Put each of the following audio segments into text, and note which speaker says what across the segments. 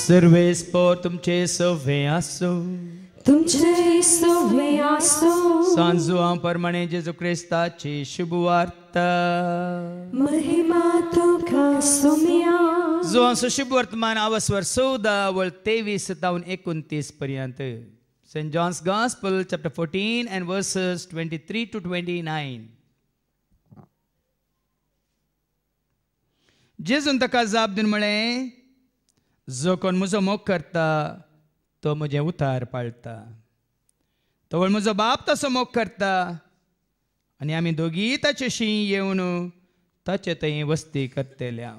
Speaker 1: सर्वेस्पो तुमचे सवे आसो,
Speaker 2: तुमचे सवे आसो.
Speaker 1: सांजुआ प्रमाणे जेजू क्रिस्ताची शुभ वार्ता.
Speaker 2: महिमा तुका सुमिया.
Speaker 1: जो असो शुभ वर्तमान आवस्वर 14 वळ 23 तावन 29 पर्यंत. St. John's Gospel chapter 14 and verses 23 to 29. जेजून ताका जाप दिवन म्हळें, जो कोण म्हजो मोग करता तो म्हजें उतार पाळटा. तो म्हजो बाप तसो मोग करता आनी आमी दोगी ताचेशी येवन ताचे थंय वस्ती करतल्या.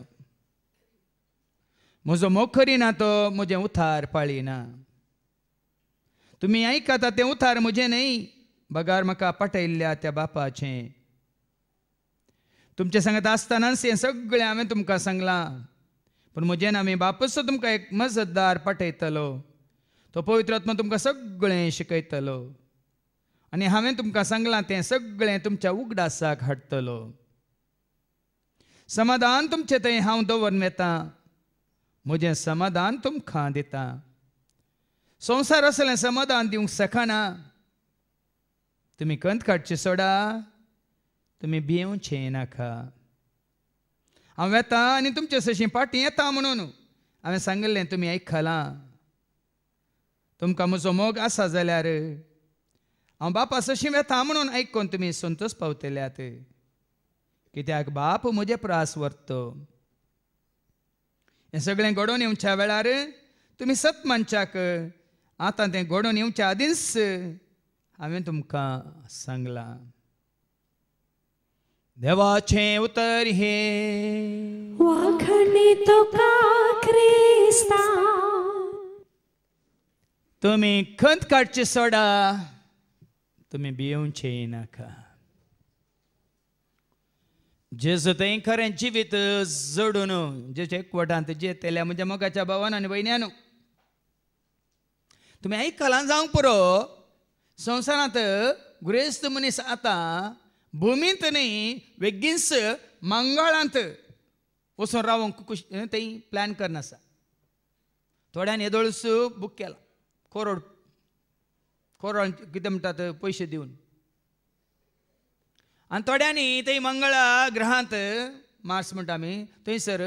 Speaker 1: म्हजो मोग करिना तो म्हजें उतार पाळिना. तुमी आयकता तें उतार म्हजें न्हय, बगार म्हाका पाठयल्ल्या त्या बापाचें. तुमचे सांगत आसतनाच हें सगळें हांवें तुमकां सांगलां. पूण म्हजें नांव बापूच तुमकां एक मजतदार पाठयतलो. तो पवित्र आत्मा तुमकां सगळें शिकयतलो आनी हांवें तुमकां सांगलां तें सगळें तुमच्या उगडासाक हाडटलो. समाधान तुमचें थंय हांव दवरून येता, म्हजें समाधान तुमकां दिता. संवसार असलें समाधान दिवंक शकना. तुमी कंत काडची सोडा, तुमी भिवचें नाका. हांव येता आनी तुमचे सशीं फाटीं येता म्हणून हांवें सांगिल्लें तुमी आयकलां. तुमकां म्हजो मोग आसा जाल्यार हांव बापा सशीं येता म्हणून आयकून तुमी संतोश पावतल्यात. कित्याक बाप म्हजे प्रास व्हरतो. हें सगळें घडोवन येवच्या वेळार तुमी सत मनशाक आतां तें घडोवन येवच्या आदींच हांवें तुमकां सांगलां. देवाचें उतर हे.
Speaker 2: वाखणी तुका क्रिस्ता.
Speaker 1: तुमी खंत काडची सोडा, तुमी भिवचें नाका. जेजू थंय खरें जिवीत जोडून जेचे एकवटांत जेतल्या म्हज्या मोगाच्या भावान आनी भयण्यान, तुमी आयकलां जावंक पुरो. संवसारांत गुरेस्त मनीस आतां भुमींत न्ही वेगीच मंगळांत वचून रावंक थंय प्लॅन करनासा. थोड्यान येदोळस बूक केला, कोरोड कितें म्हणटात पयशे दिवन. आनी थोड्यांनी थंय मंगळा ग्रहांत, मार्स म्हणटा आमी, थंयसर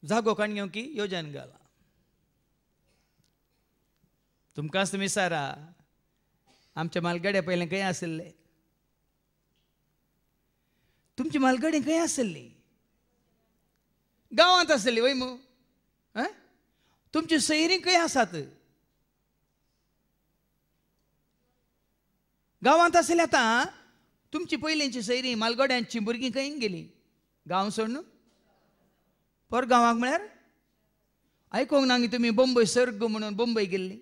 Speaker 1: जागो काडून घेवंक येवजन घाला. तुमकांच तुमी विचारा, आमचे म्हालगडे पयलें खंय आसले? तुमची म्हालगडी खंय आसली? गांवांत आसली वय मू. तुमची सैरी खंय आसात? गांवांत आसली. आतां तुमची पयलींची सैरी म्हालगड्यांची भुरगीं खंय गेलीं? गांव सोडून पर गांवाक म्हळ्यार आयकूंक ना तुमी बंबय सर्ग म्हणून बंबय गेल्ली.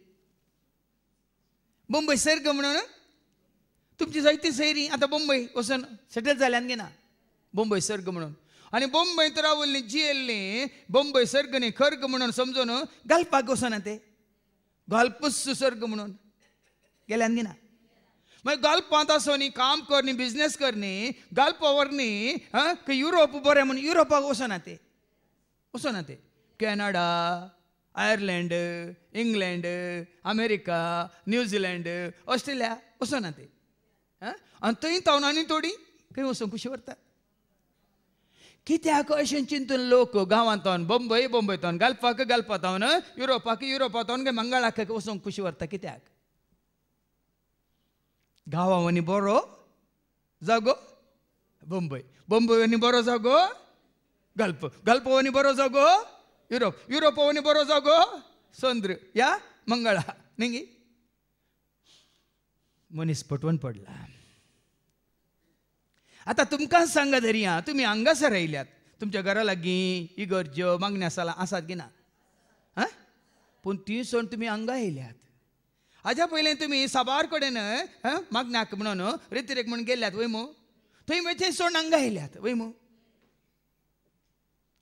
Speaker 1: बंबय सर्ग म्हणून तुमची जायती सैरी आतां बंबय वचून सेटल जाल्यान गे ना. बंबय सर्ग म्हणून आनी बंबयत रावल्लीं जियेल्लीं बंबय सर्ग न्ही खर्ग म्हणून समजून घालपाक वचना. ते घालपूस सर्ग म्हणून गेल्यान गे ना. मागीर घालपांत आसो न्ही, काम कर न्ही, बिजनेस कर न्ही, घालपावर न्ही युरोप बरें म्हणून युरोपाक वचना. ते वचना. ते Canada, Ireland, England, America, New Zealand, Australia वचना. ते आनी थंय तावन आनी थोडी खंय वचूंक खुशी व्हरता. कित्याक अशें चिंतून लोक गांवांत बंबय बंबयतावन घालपाक घालपातावन युरोपाक युरोपातावन मंगळाक वचूंक खुशी व्हरता. कित्याक? गांवांनी बरो जागो बंबय, बंबयनी बरो जागो घालप, घालपावनी बरो जागो युरोप, युरोपावनी बरो जागो चंद्र या मंगळा. न्ही मनीस पटवून पडला. आतां तुमकां सांगा धरया, तुमी हांगासर रायल्यात, तुमच्या घरा लागीं इगर्ज्यो मागण्या साला आसात की ना? पूण ती सण तुमी हांगा येयल्यात. हाज्या पयलें तुमी साबार कडेन मागण्याक म्हणून रितीरेक म्हणून गेल्यात वय मू. थंय मागीर सोडून हांगा येयल्यात वय मू.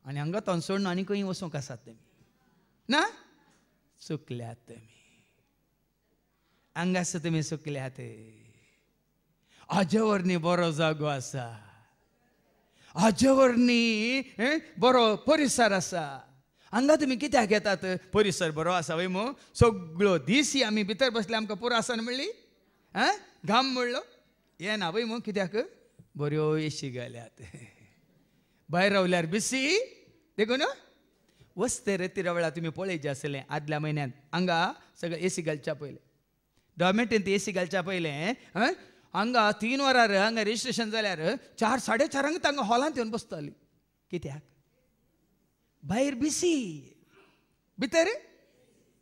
Speaker 1: आनी हांगा तो सोडून आनी खंय वचूंक आसात तुमी ना? चुकल्यात तुमी. हांगास तुमी चुकल्यात. हाजे वरनी बरो जागो आसा, हाजे वरनी बरो परिसर आसा, हांगा तुमी कित्याक येतात परिसर बरो आसा वय मो सगळो दीस आमी भितर बसले आमकां पुरो आसन म्हणली घाम म्हणलो हे ना वय मो कित्याक बऱ्यो एसी घाल्यात भायर रावल्यार बिसी देखून वस्ते रेतीरा वेळा तुमी पळयचे आसलें आदल्या म्हयन्यात हांगा सगळें एसी घालच्या पयलें गव्हर्मेंटीन ती एसी घालच्या पयलें हांगा 3 वरां हांगा रेजिस्ट्रेशन जाल्यार 4-4:30 हांगा हॉलांत येवन बसताली कित्याक भायर बिसी भितर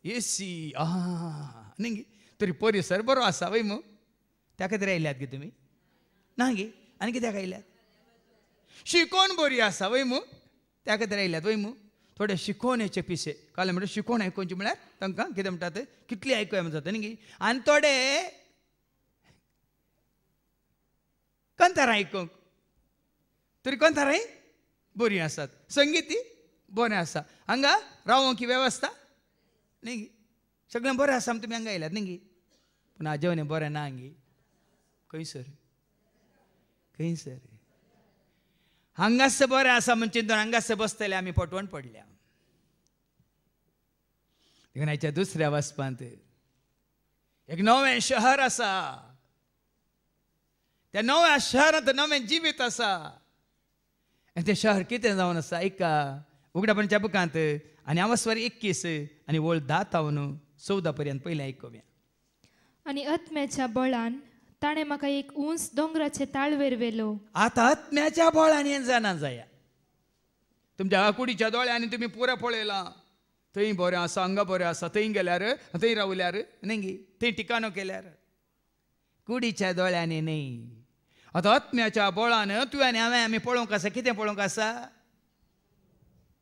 Speaker 1: एसी न्ही तरी परिसर बरो आसा वय मो त्या खातीर आयल्यात गे तुमी ना गे आनी कित्याक आयल्यात शिकोवन बरी आसा वय मो त्या खातीर आयल्यात वय मो थोडे शिकोवणेचे पिशे काल म्हणटा शिकोवन आयकोवचे म्हळ्यार तांकां कितें म्हणटात कितली आयकूया म्हणून जाता न्ही आनी थोडे कंथार आयकूंक तरी कंथाराय बरी आसात संगीती बरें आसा हांगा रावोवंक वेवस्था न्ही सगळें बरें आसा तुमी हांगा आयल्यात न्ही पूण आजेवणें बरें ना हांगी खंयसर हांगास बरें आसा म्हणजे हांगास बसतले आमी पटवण पडल्या देखून हाच्या दुसऱ्या वचपांत एक नवें शहर आसा त्या नव्या शहरांत नवें जिवीत आसा आनी तें शहर कितें जावन आसा एका उगडापणच्या बुकांत आनी आवास्वारी 21 आनी वळ 10 तावन 14 पर्यंत पयलें आयकुया
Speaker 3: आनी आत्म्याच्या बळान ताणें म्हाका एक उंच दोंगराचे ताळवेर व्हेलो
Speaker 1: आतां आत्म्याच्या बळान हें जाणा जाया तुमच्या कुडीच्या दोळ्यांनी तुमी पुरो पळयलां थंय बरें आसा हांगा बरें आसा थंय गेल्यार थंय रावल्यार न्ही थंय ठिकाणो केल्यार कुडीच्या दोळ्यांनी न्ही आतां आत्म्याच्या बळान तुवें आनी हांवें आमी पळोवंक आसा कितें पळोवंक आसा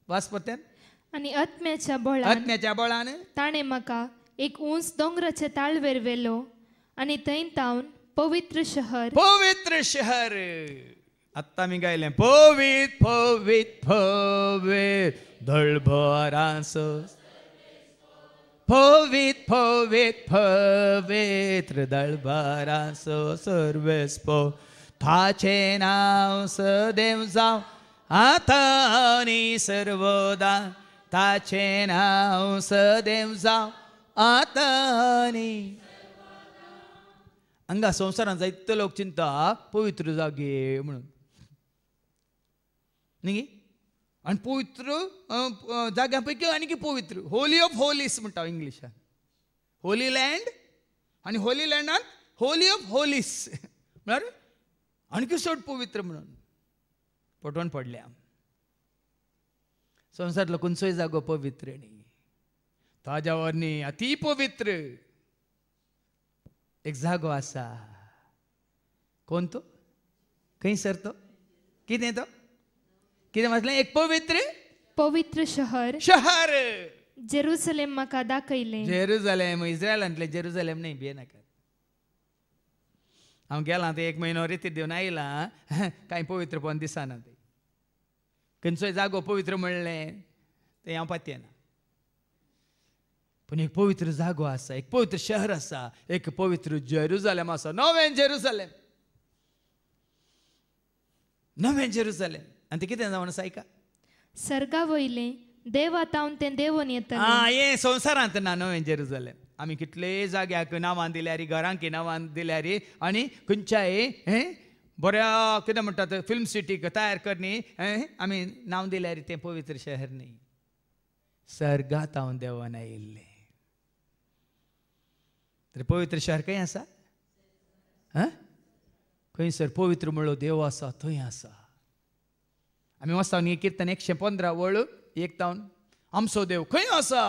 Speaker 1: वाचपत्यान
Speaker 3: आनी आत्म्याच्या बळान ताणें म्हाका एक उंच दोंगराचे ताळवेर व्हेलो आनी थंय तावन पवित्र शहर आत्ता आमी गायलें पवित पवित पवित दळभरांचो पवित पवित पवित्र दळभरांचो सर्वेस्पो ताचें नांव सदैव जावं आतां आनी सर्वदा ताचें नांव सदैव जावं आतां आनी हांगा संवसारांत जायते लोक चिंता पवित्र जागे म्हणून न्ही आनी पवित्र जाग्या पैकी आनी पवित्र होली ऑफ होलीस म्हणटा इंग्लिशान होली लँड आनी होली लँडान होली ऑफ होलीस म्हळ्यार आणखी चड पवित्र म्हणून पटवून पडल्या संवसारांतलो खंयचोय जागो पवित्र न्ही ताज्या वरनी अति पवित्र एक जागो आसा कोण तो खंयसर तो कितें म्हटलें एक पवित्र शहर जेरुसलेम म्हाका दाखयलें
Speaker 1: जेरुसलेम इस्रायलांतलें जेरुसलेम न्ही भिये नाकात हांव गेलां ते 1 म्हयनो रितीर दिवन आयलां कांय पवित्रपण दिसना ते खंयचोय जागो पवित्र म्हणलें तें हांव पातयना पूण एक पवित्र जागो आसा एक पवित्र शहर आसा एक पवित्र जेरुसलेम आसा नवें जेरुसलेम आनी तें कितें जावन आसा ऐका
Speaker 3: सर्गा वयलें देव आतावन तें देवून येतलें
Speaker 1: हें संवसारांत ना नवें जेरुसलेम आमी कितलेय जाग्याक नांवां दिल्यार घरांक नांवां दिल्यार आनी खंयच्याय बऱ्या कितें म्हणटात फिल्म सिटीक तयार करनी आमी नांव दिल्यार तें पवित्र शहर न्ही सर्गांत हांव देवान आयिल्लें तर पवित्र शहर खंय आसा खंयसर पवित्र म्हणलो देव आसा थंय आसा आमी वचता न्ही किर्तन 115 वळ 1 तावन आमचो देव खंय आसा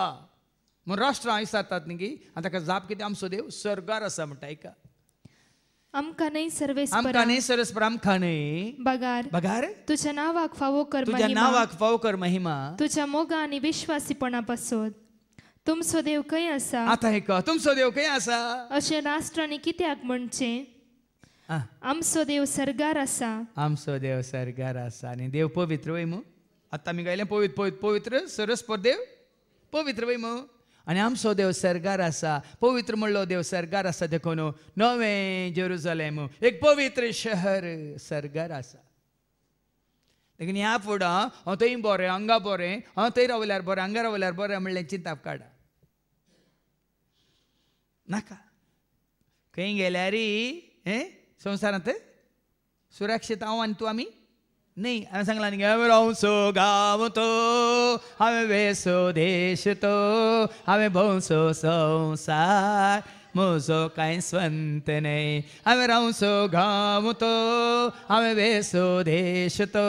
Speaker 1: म्हूण राष्ट्रां विचारतात न्ही आनी ताका जाप कितें आमचो देव सर्गार आसा म्हणटा ऐका
Speaker 3: आमकां न्हय सर्वेस्पर
Speaker 1: आमकां न्हय बगार
Speaker 3: तुज्या नांवाक फावो कर
Speaker 1: महिमा
Speaker 3: तुज्या मोगा आनी विश्वासीपणा पासत तुमचो देव खंय आसा
Speaker 1: आतां ऐका तुमचो देव खंय आसा
Speaker 3: अशें राष्ट्रांनी कित्याक म्हणचें आमचो देव सर्गार आसा
Speaker 1: आनी देव पवित्र वय मू आतां आमी गायलें पवित्र सरस्पर देव पवित्र वय मू आनी आमचो देव सर्गार आसा पवित्र म्हणलो देव सर्गार आसा देखून नवें जेरुसलेम एक पवित्र शहर सर्गार आसा
Speaker 3: देखून ह्या फुडां हांव थंय बरें हांगा बरें हांव थंय रावल्यार बरें हांगा रावल्यार बरें म्हणलें चिंताप काडा नाका खंय गेल्यार संवसारांत सुरक्षीत हांव आनी तूं आमी न्ही हांवें सांगलां न्ही हांवें रावसो गांव तो हांवें वेसो देश तो हांवें भोंवसो संवसार म्हजो कांय स्वंत न्हय हांवें रावसो गांव तो हांवें वेसो देश तो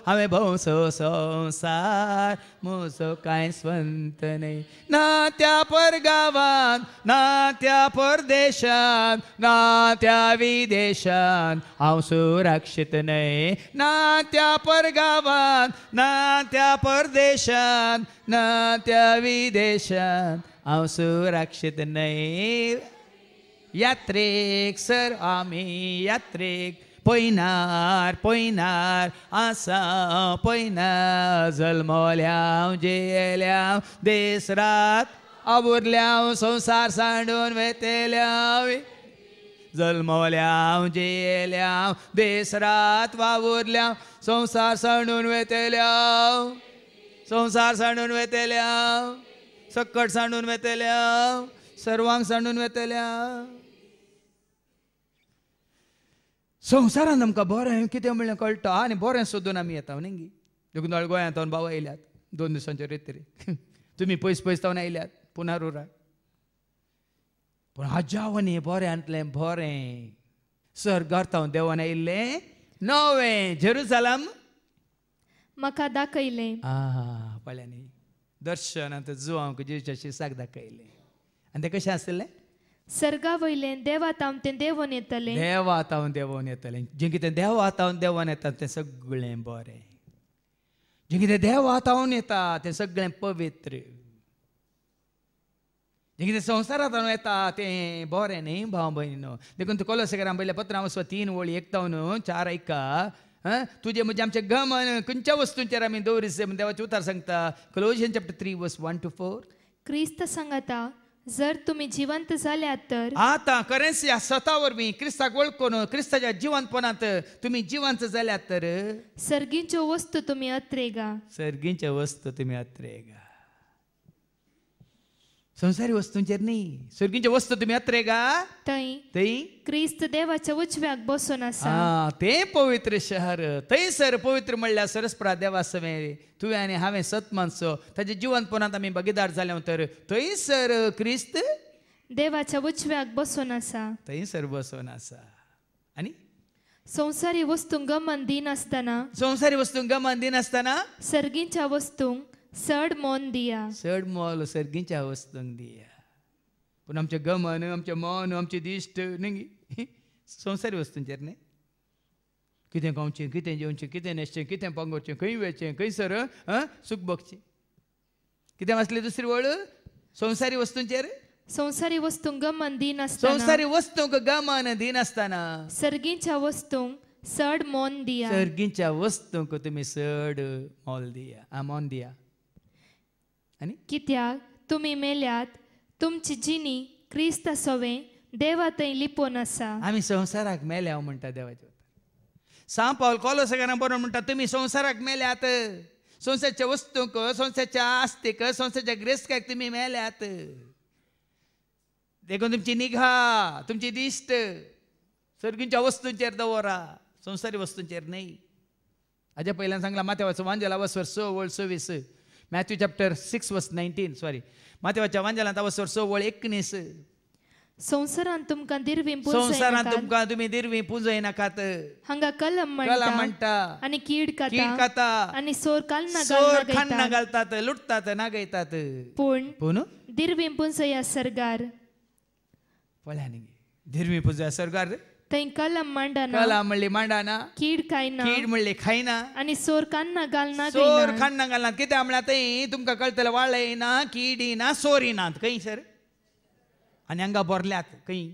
Speaker 3: हांवें भोंवसो संवसार म्हजो कांय स्वंत न्हय ना त्या परगांवांत ना त्या परदेशांत ना त्या विदेशांत हांव सुरक्षीत न्हय ना त्या परगांवांत ना त्या परदेशांत ना त्या विदेशांत हांव सुरक्षीत न्हय यात्रेक सर आमी यात्रेक पयनार पयनार आसा पयनार जल्मल्याव जेयल्याव देस रात आबुरल्याव संवसार सांडून वेतेल्याव जल्मल्याव जेयल्याव देस रात वावुरल्याव संवसार सांडून वेतेल्याव संवसार सांडून वेतेल्याव सकट सांडून वेतेल्या सर्वांक सांडून वेतेल्या संवसारांत आमकां बरें कितें म्हणलें कळटा आनी बरें सोदून आमी येता न्ही देखून गोंयांत भाव येयल्यात 2 दिसांचे रेतरी तुमी पयस पयस तावन आयल्यात पुनारुरा पूण हाज्यावनी बऱ्यांतलें बरें सर्गार्थावन देवान आयिल्लें नवें जेरुसालम
Speaker 4: म्हाका दाखयलें
Speaker 3: पळय न्ही दर्शनांत जो हांव जेजूच्या शिसाक दाखयलें आनी तें कशें आसलें
Speaker 4: सर्गा वयलें देवात हांव तें देवून येतलें
Speaker 3: देवा हातावन देवून येतलें जें कितें देवा हातावन देवून येता तें सगळें बरें जें कितें देवा हातावन येता तें सगळें पवित्र जें कितें संवसारांत येता तें बरें न्ही भाव भयणीनो देखून तूं कोलोसेकारांक पयल्या पत्रां 3 वळी 1-4 ऐका तुझे म्हणजे आमचे गमन खंयच्या वस्तूंचेर आमी दवरिसे देवाचें उतार सांगता Colossians chapter 3 verse 1-4
Speaker 4: क्रिस्त सांगता जर तुमी जिवंत जाल्यात तर
Speaker 3: आतां खरेंच ह्या स्वता वरवीं क्रिस्ताक वळखून क्रिस्ताच्या जिवंतपणांत तुमी जिवंत जाल्यात तर
Speaker 4: सर्गींच्यो वस्तू तुमी अत्रेगा
Speaker 3: सर्गींच्या वस्तू तुमी अत्रेगा संवसारी वस्तूंचेर न्ही सर्गींच्या वस्तू तुमी अत्रेगा थंय
Speaker 4: क्रिस्त देवाच्या उजव्याक बसून आसा
Speaker 3: तें पवित्र शहर थंयसर पवित्र म्हणल्यार सरस्प्रा देवा समेर तुवें आनी हांवें सतमानसो ताचे जिवंतपणांत आमी भागीदार जाल्या तर थंयसर क्रिस्त
Speaker 4: देवाच्या उजव्याक बसून आसा
Speaker 3: थंयसर बसून आसा आनी
Speaker 4: संवसारी वस्तूंक गमन दिनासतना
Speaker 3: संवसारी वस्तूंक गमन दिनासतना
Speaker 4: सर्गींच्या वस्तूंक चड मोल दिया
Speaker 3: चड मोल सर्गींच्या वस्तूंक दिया पूण आमचें गमन आमचें मन आमचें दिश्ट न्ही संवसारी वस्तूंचेर न्ही कितें खावचें कितें जेवचें कितें न्हेसचें कितें पांगोवचें खंय वेचें खंयसर सूख भोगचें कितें वाचलें दुसरी वळ संवसारी वस्तूंचेर
Speaker 4: संवसारी वस्तूंक गमन दिनासतना
Speaker 3: संवसारी वस्तूंक गमन दिनासतना
Speaker 4: सर्गींच्या वस्तूंक चड मोल दिया
Speaker 3: सर्गींच्या वस्तूंक तुमी चड मोल दिया मोल दिया आनी
Speaker 4: कित्याक तुमी मेल्यात तुमची जिणी क्रिस्त सोवें देवा थंय लिपोवन आसा
Speaker 3: आमी संवसाराक मेल्या म्हणटा देवाचे सांग पावल कोलोसेकारांक बरोवन म्हणटा तुमी संवसाराक मेल्यात संवसाराच्या वस्तूंक संवसाराच्या आस्तीक संवसाराच्या ग्रेस्काक तुमी मेल्यात देखून तुमची निगा तुमची दिश्ट सर्गींच्या वस्तूंचेर दवरा संवसारी वस्तूंचेर न्ही हाज्या पयल्यान सांगला माथेवाचो वांजेला वसवर 6:26 Matthew chapter 6 verse 19 सॉरी माथेवाच्या वांजेलांत वसवर 6:19
Speaker 4: संवसारांत तुमकां दिरवीं
Speaker 3: संवसारांत तुमकां तुमी दिरवीं पुजय नाकात
Speaker 4: हांगा कलम
Speaker 3: म्हणटा
Speaker 4: आनी कीड
Speaker 3: खाता
Speaker 4: आनी सोर
Speaker 3: खान्ना घालतात लुटतात नागयतात पूण
Speaker 4: दिरवीं पुंजया सरगार
Speaker 3: पळया न्ही दिरवीं पुजया सरगार
Speaker 4: थंय कलम
Speaker 3: म्हणली मांडाना
Speaker 4: कीड खायना
Speaker 3: कीड म्हणली खायना
Speaker 4: आनी सोर कान्ना घालना
Speaker 3: सोर खान्ना घालना कित्याक म्हळ्यार थंय तुमकां कळटलें वाळय ना किडी ना सोरी नात खंय सर आनी हांगा भरल्यात खंय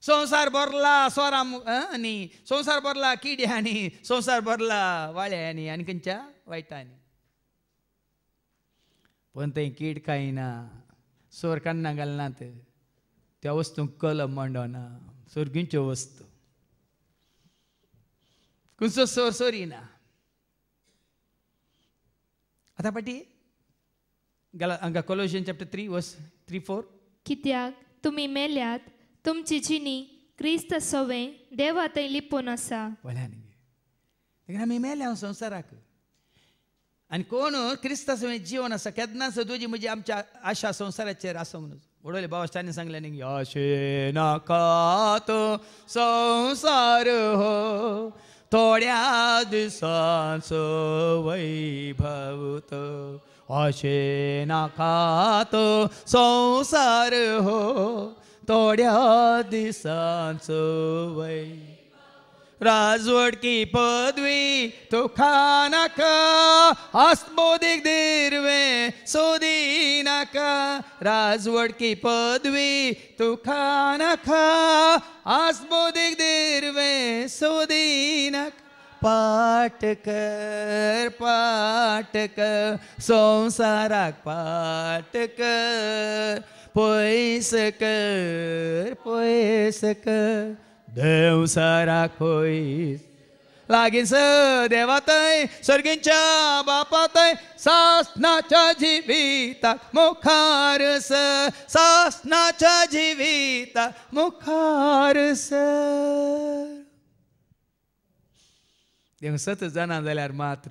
Speaker 3: संवसार भरला सोरां आनी संवसार भरला किड्यांनी संवसार भरला वाळ्यांनी आनी खंयच्या वायटांनी पण थंय कीड खायना सोर कान्ना घालनात त्या वस्तूंक कलम मांडना सर्गींच्यो वस्तू खंयचो सोर सोरिना. आतां पाटी गेला हांगा कोलोशियन चॅप्टर 3 वर्स 3-4.
Speaker 4: कित्याक तुमी मेल्यात, तुमची जिणी क्रिस्त सोवें देवा थंय लिपोवन आसा.
Speaker 3: देखून आमी मेल्या हांव संवसाराक. आनी कोण क्रिस्ता समेत जीवन आसा केन्नाच तुजी म्हजी आमच्या आशा संवसाराचेर आसा म्हणून वडोले बाबाश्टांनी सांगलें न्ही, आशे नाका तो संवसार हो थोड्या दिसांचो वैभव तो. आशे नाका तो संवसार हो थोड्या दिसांचो वैभव. राजवट की पदवी तो खानाका आस्पोदिक दिरवे सोदी नाका. राजवट की पदवी तो खानाका आस्पोदिक दिरवे सोदी नाका. पाट कर संसाराक पाट कर पयस कर देव सारा खोईस लागीन स देवातय सर्गींच्या बापातय सासनाच्या जिविताक मुखार सासनाच्या जिविताक मुखार देव सत जाणा जाल्यार मात्र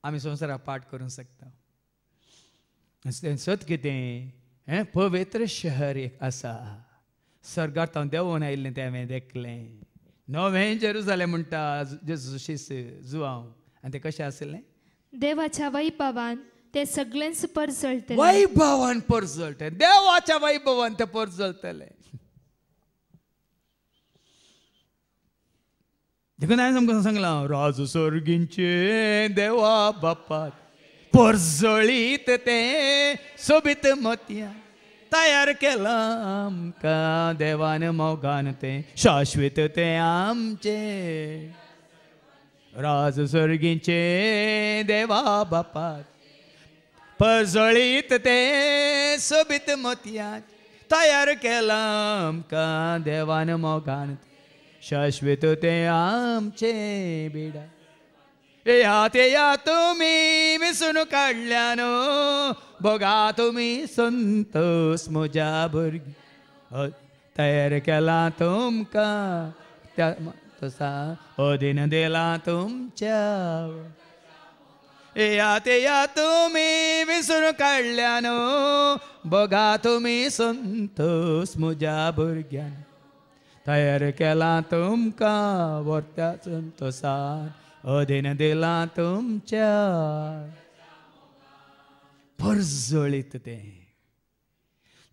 Speaker 3: आमी संवसाराक पाठ करूंक शकता. सत कितें पवित्र शहर एक आसा. सर्गांत हांव देंवून आयिल्लें तें हांवें देखलें. नवें जेरुजालेम म्हणटा जेजू शिस जुवांव. आनी तें कशें आसलें?
Speaker 4: देवाच्या वैभवान ते सगळेंच परजळटले.
Speaker 3: वैभवान परजळटले. देवाच्या वैभवान ते परजळटले. देखून हांवें तुमकां सांगलां राज सर्गींचे देवा बापात परजळीत तें सोबीत मोतयां तयार केला आमकां देवान मोगान तें शाश्वत तें आमचे. राज सर्गींचे देवा बापात परजळीत तें सोबीत मोतयां तयार केला आमकां देवान मोगान शाश्वत तें आमचे बिडा. या तुम्ही विसरून काढल्यान बघा तुम्ही संतोष म्हज्या भुरगी तयार केला तुमकां त्या तसा अधीन दिला तुमच्या. या तुम्ही विसरून काढल्यान बघा तुम्ही संतोष म्हज्या भुरग्यान तयार केला तुमकां वर्त्या संतोषान अधीन दिला तुमच्या. परजळीत तें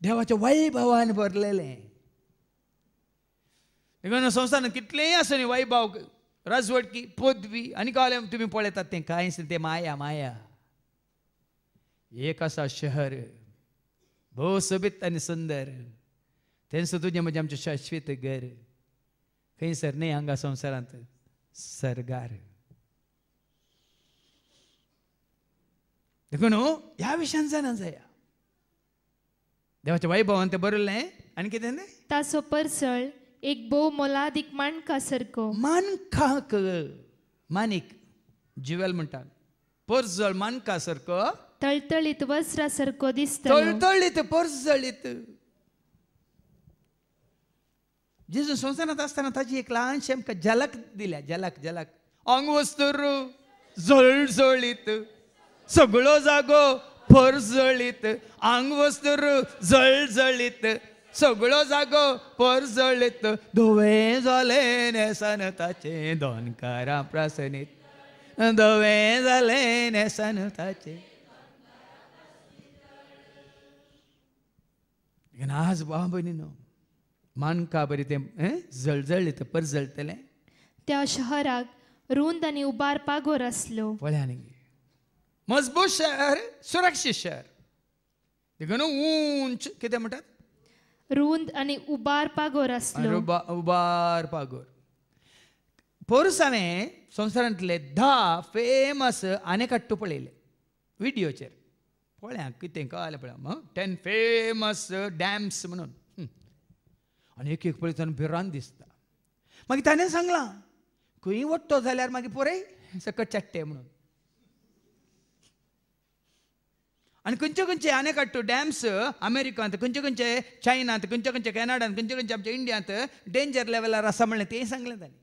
Speaker 3: देवाच्या वैभवान भरलेलें. देखून संवसारांत कितलेंय आसूं न्ही वैभव राजवटकी पदवी आनी काय तुमी पळयतात तें कांयच तें माया माया. एक आसा शहर भोव सोबीत आनी सुंदर तेंच तुजें म्हणजे आमचें शाश्वत घर. खंयसर न्ही हांगा संवसारांत सर्गार. देखून ह्या विशयान जाणा जाया देवाच्या वैभवान तें बरयलें. आनी कितें
Speaker 4: ताचो परजळ एक भोव मोलादीक माणका सारको.
Speaker 3: मानकाक मानीक ज्युवेल म्हणटात. परजळ मानका सारको
Speaker 4: तळतळीत वस्त्रा सारको दिसता.
Speaker 3: तळतळीत परजळीत. जेजू संवसारांत आसतना ताची एक ल्हानशी आमकां झलक दिल्या. झलक झलक अंग वस्तर जळजळीत सगळो जागो परजळीत. आंग वस्तर जळजळीत सगळो जागो परजळीत. धवे जाले नेसान ताचे दोनकारां प्रसनीत. धवे जाले नेसान ताचे. आज बाबनीनो मानका बरी ते जळजळीत परजळटले.
Speaker 4: त्या शहराक रुंद आनी उबार पागोर आसलो.
Speaker 3: पळया न्ही मजबूत शहर सुरक्षीत शहर. देखून उंच कितें म्हणटात
Speaker 4: रुंद आनी उबार पागोर आसलो.
Speaker 3: उबार पागोर. पोरस हांवें संवसारांतले 10 फेमस आनेकट्टू पळयले व्हिडिओचेर. पळया कितें कळ्ळें पळया 10 फेमस डॅम्स म्हणून. आनी एक एक पळयतना भिरांत दिसता. मागीर ताणें सांगलां खंय वट्टो जाल्यार मागीर पळय सकट चट्टे म्हणून. आनी खंयचे खंयचे आनी काडटो डॅम्स अमेरिकांत, खंयचे खंयचे चायनात, खंयचे खंयचे कॅनडांत, खंयचे खंयचे आमच्या इंडियांत डेंजर लेवलार आसा म्हणलें तें सांगलें ताणें.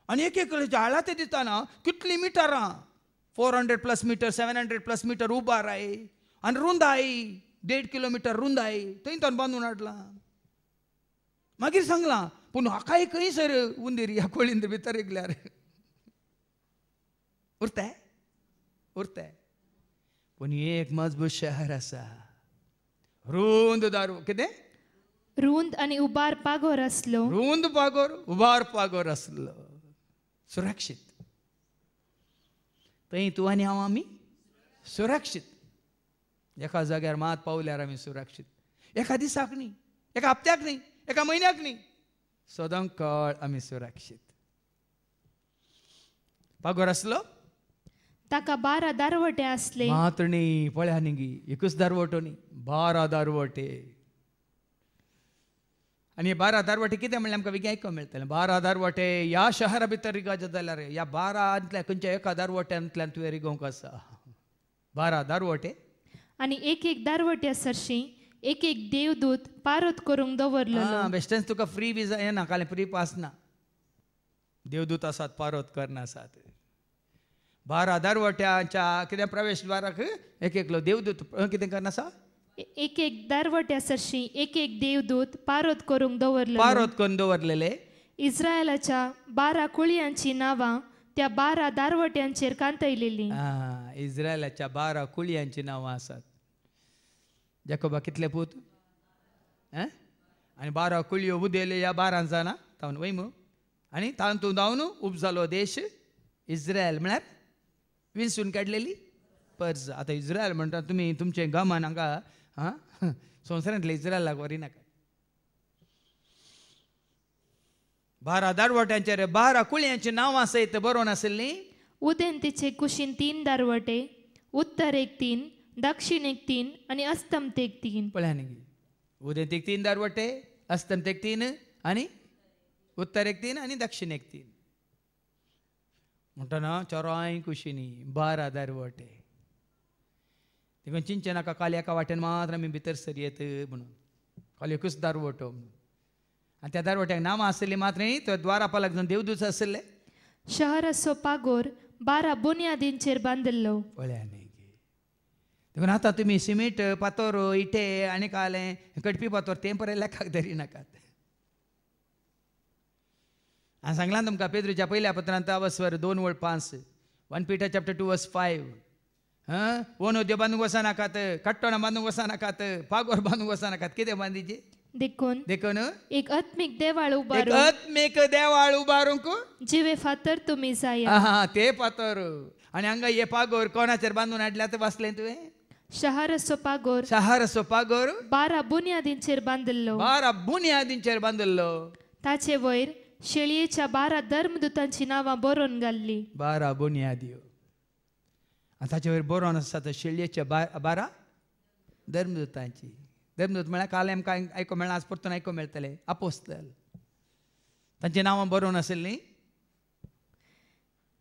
Speaker 3: आनी एक एक झाडां ते दिताना कितलीं मिटरां 400+ मीटर 700+ मीटर उबाराय आनी रुंदाय 1.5 किलोमीटर रुंदाय थंय बांदून हाडलां. मागीर सांगलां पूण हाकाय खंय सर उंदीर ह्या कोळींत भितर येयल्यार उरताय उरताय. पूण एक मजबूत शहर आसा, रुंद दारू कितें
Speaker 4: रुंद आणि उबार पागोर असलो.
Speaker 3: रुंद पागोर उबार पागोर आसलो, सुरक्षीत. थंय तूं आनी हांव आमी सुरक्षीत. एका जाग्यार मात पावल्यार आमी सुरक्षीत. एका दिसाक न्ही, एका हप्त्याक न्ही, एका म्हयन्याक न्ही, सदांकाळ आमी सुरक्षीत. पागोर आसलो
Speaker 4: ताका 12 दारवटे असले.
Speaker 3: मात्र न्ही, पळया न्ही गी, एकूच दारवटो न्ही, 12 दारवटे. आनी हे 12 दारवटे कितें म्हणलें आमकां वेगळें आयकूंक मेळटलें. 12 दारवटे ह्या शहरा भितर रिगात जाल्यार ह्या 12 खंयच्या एका दारवट्यांतल्यान तुवें रिगोवंक आसा. 12 दारवटे
Speaker 4: आणि एक एक दारवट्या सरशी एक एक देवदूत पारोत करूंक दवरलेलो.
Speaker 3: बेश्टेंच तुका फ्री विजा येना, काले फ्री पास ना. देवदूत आसात, पारोत करना आसात. 12 दारवट्याच्या कितें प्रवेश द्वाराक एक एकलो देवदूत कितें करना आसा,
Speaker 4: एक एक दारवट्या सरशी एक एक देवदूत पारोत करूंक दवरलेलो.
Speaker 3: पारोत करून दवरलेले.
Speaker 4: इस्रायलाच्या 12 कुळयांची नावां त्या 12 दारवट्यांचेर कांतयलेली.
Speaker 3: इस्रायलाच्या 12 कुळयांची नांवां आसात. जाकोबा कितले पूत आनी 12 कुळयो उदेले ह्या 12 जाणां तावन वयमू. आनी तातूंत जावन उपजालो देश इस्रायल, म्हळ्यार विंचून काडलेली पर्ज. आतां इस्रायल म्हणटा तुमी तुमचे गमान हांगा संवसारांतले इस्रायलाक व्हरी नाका. 12 दारवट्यांचेर 12 कुळयांची नांवां सयत बरोवन आसलीं.
Speaker 4: उदेंतेचे कुशीन 3 दारवटे, उत्तरेक 3, दक्षिणेक 3 आणि अस्तंतेक 3.
Speaker 3: पळया न्ही, उदेंतेक 3 दारवटे, अस्तंतेक 3 आनी उत्तरेक 3 आनी दक्षिणेक 3 म्हणटना चोराय कुशीनी 12 दारवटे. देखून चिंचे नाका काल एका वाटेन मात्र आमी भितर सरयेत म्हणून, काल एकूच दारवटो म्हणून. आनी त्या दारवट्याक नांवां आसली मात्र न्ही, तो द्वारापालाक जावन देवदूत आसले.
Speaker 4: शहराचो पागोर 12 बुन्यादींचेर बांदिल्लो.
Speaker 3: पळया न्ही. देखून आतां तुमी सिमीट पातोर इटे आनी कालें कडपी पातोर तें पळय लेखाक धरी नाकात. हांवें सांगलां तुमकां पेद्रूच्या पयल्या पत्रांत अवस्वर 2:5, 1 Peter chapter 2:5. ओनोद्यो बांदूंक वचनाकात, कट्टोणां बांदूंक वचनाकात, पागोर बांदूंक वचनाकात. कितें बांदीचे
Speaker 4: देखून
Speaker 3: देखून
Speaker 4: एक आत्मीक देवाळ
Speaker 3: एक
Speaker 4: उबारून
Speaker 3: आत्मीक देवाळ उबारूंक
Speaker 4: जिवे फातर तुमी जाया.
Speaker 3: ते पातोर. आनी हांगा हे पागोर कोणाचेर बांदून हाडल्यात वाचलें तुवें.
Speaker 4: शहराचो पागोर
Speaker 3: शहराचो पागोर
Speaker 4: 12 बुन्यादींचेर बांदिल्लो.
Speaker 3: 12 बुन्यादींचेर बांदिल्लो.
Speaker 4: ताचे वयर शेळयेच्या 12 धर्मदूतांची नावां बरोवन घाल्ली.
Speaker 3: 12 बुन्याद्यो. आनी ताचे वयर बरोवन आसा तो शेळयेच्या 12 धर्मदूतांची. धर्मदूत म्हळ्यार काल आमकां आयको मेळना, आज परतून आयको मेळटले आपोस्तल. तांची नांवां बरोवन आसलीं.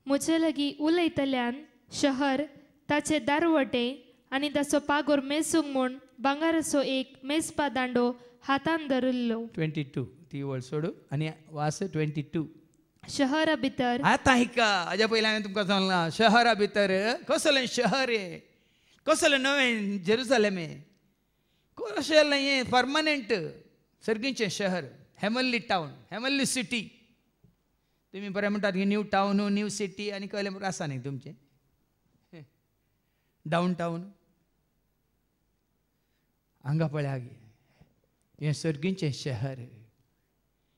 Speaker 4: म्हजे लागीं उलयतल्यान शहर, ताचे दारवटे आनी ताचो पागोर मेजूंक म्हूण भांगाराचो एक मेजपा दांडो हातान धरिल्लो.
Speaker 3: 22 ती वळ सोडू आनी वास 22.
Speaker 4: शहरा भितर
Speaker 3: आतां आयका, हाज्या पयलीं हांवें तुमकां सांगलां शहरा भितर कसलें शहर हें, कसलें नवें जेरुसलेम हें, कशें हें परमनंट सर्गीचें शहर, हेमल्ली टावन, हेमल्ली सिटी. तुमी बरें म्हणटात की न्यू टावन, न्यू सिटी आनी कहलें बरें आसा न्ही तुमचें डावन टावन. हांगा पळया गे हें सर्गीचें शहर.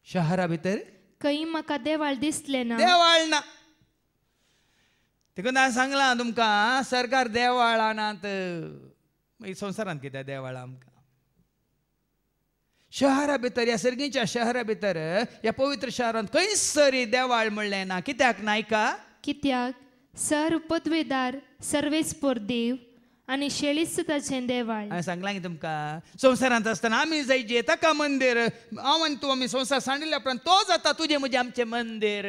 Speaker 3: शहरा भितर
Speaker 4: खंय म्हाका देवाळ दिसलें ना.
Speaker 3: देवाळ ना. देखून हांवें सांगलां तुमकां सरकार देवाळां नात. मागीर संवसारांत कितें देवाळां आमकां. शहरा भितर ह्या सर्गीच्या शहरा भितर ह्या पवित्र शहरांत खंयच सरी देवाळ म्हणलें ना. कित्याक नायका?
Speaker 4: कित्याक सर्व पदवेदार सर्वेस्पोर देव आनी शेळीस ताचें देवाळ.
Speaker 3: हांवें सांगलां की तुमकां संवसारांत आसतना आमी जायचे ताका मंदिर हांव आनी तूं आमी संवसार सांडिल्ल्या उपरांत तो जाता तुजें म्हजें आमचें मंदिर.